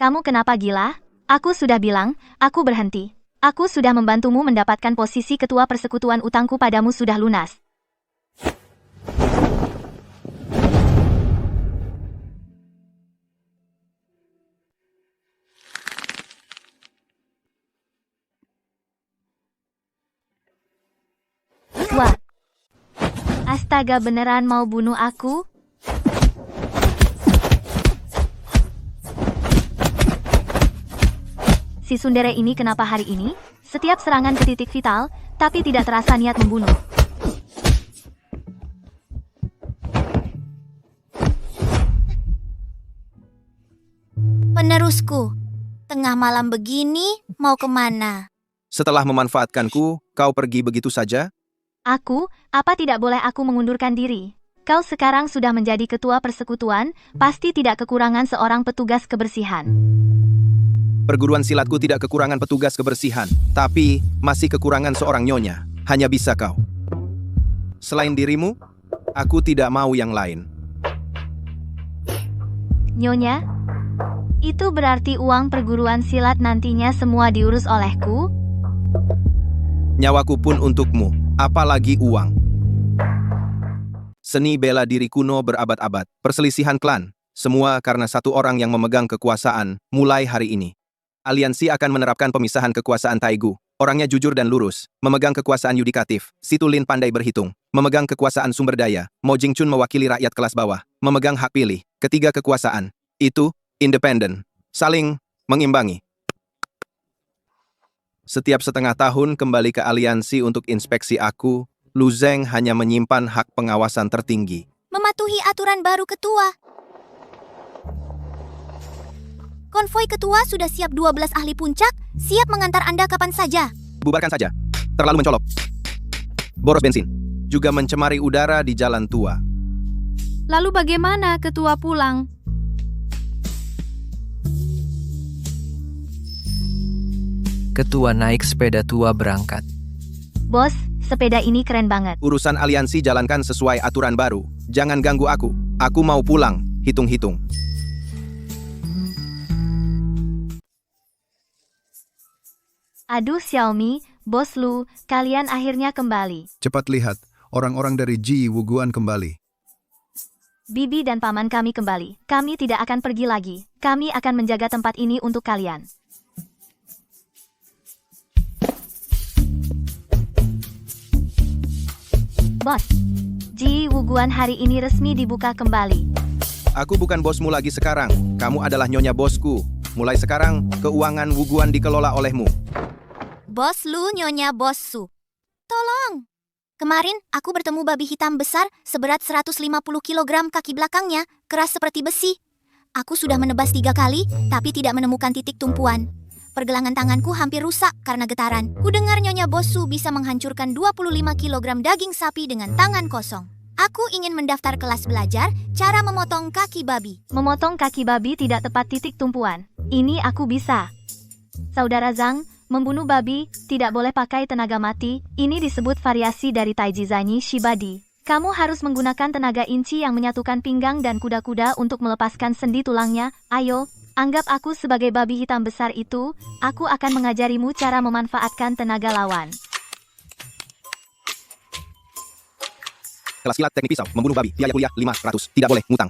Kamu kenapa gila? Aku sudah bilang, aku berhenti. Aku sudah membantumu mendapatkan posisi ketua persekutuan, utangku padamu sudah lunas. Wah. Astaga, beneran mau bunuh aku? Si Sundere ini kenapa hari ini? Setiap serangan ke titik vital, tapi tidak terasa niat membunuh. Penerusku, tengah malam begini mau kemana? Setelah memanfaatkanku, kau pergi begitu saja? Aku, apa tidak boleh aku mengundurkan diri? Kau sekarang sudah menjadi ketua persekutuan, pasti tidak kekurangan seorang petugas kebersihan. Perguruan silatku tidak kekurangan petugas kebersihan, tapi masih kekurangan seorang nyonya. Hanya bisa kau. Selain dirimu, aku tidak mau yang lain. Nyonya? Itu berarti uang perguruan silat nantinya semua diurus olehku? Nyawaku pun untukmu, apalagi uang. Seni bela diri kuno berabad-abad, perselisihan klan, semua karena satu orang yang memegang kekuasaan mulai hari ini. Aliansi akan menerapkan pemisahan kekuasaan Taigu. Orangnya jujur dan lurus, memegang kekuasaan yudikatif. Situ Lin pandai berhitung, memegang kekuasaan sumber daya. Mo Jingchun mewakili rakyat kelas bawah, memegang hak pilih. Ketiga kekuasaan itu independen, saling mengimbangi. Setiap setengah tahun kembali ke aliansi untuk inspeksi aku, Lu Zeng hanya menyimpan hak pengawasan tertinggi. Mematuhi aturan baru ketua. Konvoi ketua sudah siap, 12 ahli puncak, siap mengantar Anda kapan saja. Bubarkan saja. Terlalu mencolok. Boros bensin. Juga mencemari udara di jalan tua. Lalu bagaimana ketua pulang? Ketua naik sepeda tua berangkat. Bos, sepeda ini keren banget. Urusan aliansi jalankan sesuai aturan baru. Jangan ganggu aku. Aku mau pulang. Hitung-hitung. Aduh Xiaomi, Bos Lu, kalian akhirnya kembali. Cepat lihat, orang-orang dari Ji Wuguan kembali. Bibi dan paman kami kembali. Kami tidak akan pergi lagi. Kami akan menjaga tempat ini untuk kalian. Bos, Ji Wuguan hari ini resmi dibuka kembali. Aku bukan bosmu lagi sekarang. Kamu adalah nyonya bosku. Mulai sekarang, keuangan Wuguan dikelola olehmu. Bos Lu, nyonya bos Su. Tolong. Kemarin, aku bertemu babi hitam besar seberat 150 kg, kaki belakangnya keras seperti besi. Aku sudah menebas 3 kali, tapi tidak menemukan titik tumpuan. Pergelangan tanganku hampir rusak karena getaran. Kudengar nyonya bos Su bisa menghancurkan 25 kg daging sapi dengan tangan kosong. Aku ingin mendaftar kelas belajar cara memotong kaki babi. Memotong kaki babi tidak tepat titik tumpuan. Ini aku bisa. Saudara Zhang, membunuh babi tidak boleh pakai tenaga mati. Ini disebut variasi dari Taiji Zanyi Shibadi. Kamu harus menggunakan tenaga inci yang menyatukan pinggang dan kuda-kuda untuk melepaskan sendi tulangnya. Ayo, anggap aku sebagai babi hitam besar itu. Aku akan mengajarimu cara memanfaatkan tenaga lawan. Kelas silat teknik pisau, membunuh babi, biaya kuliah 500, tidak boleh ngutang.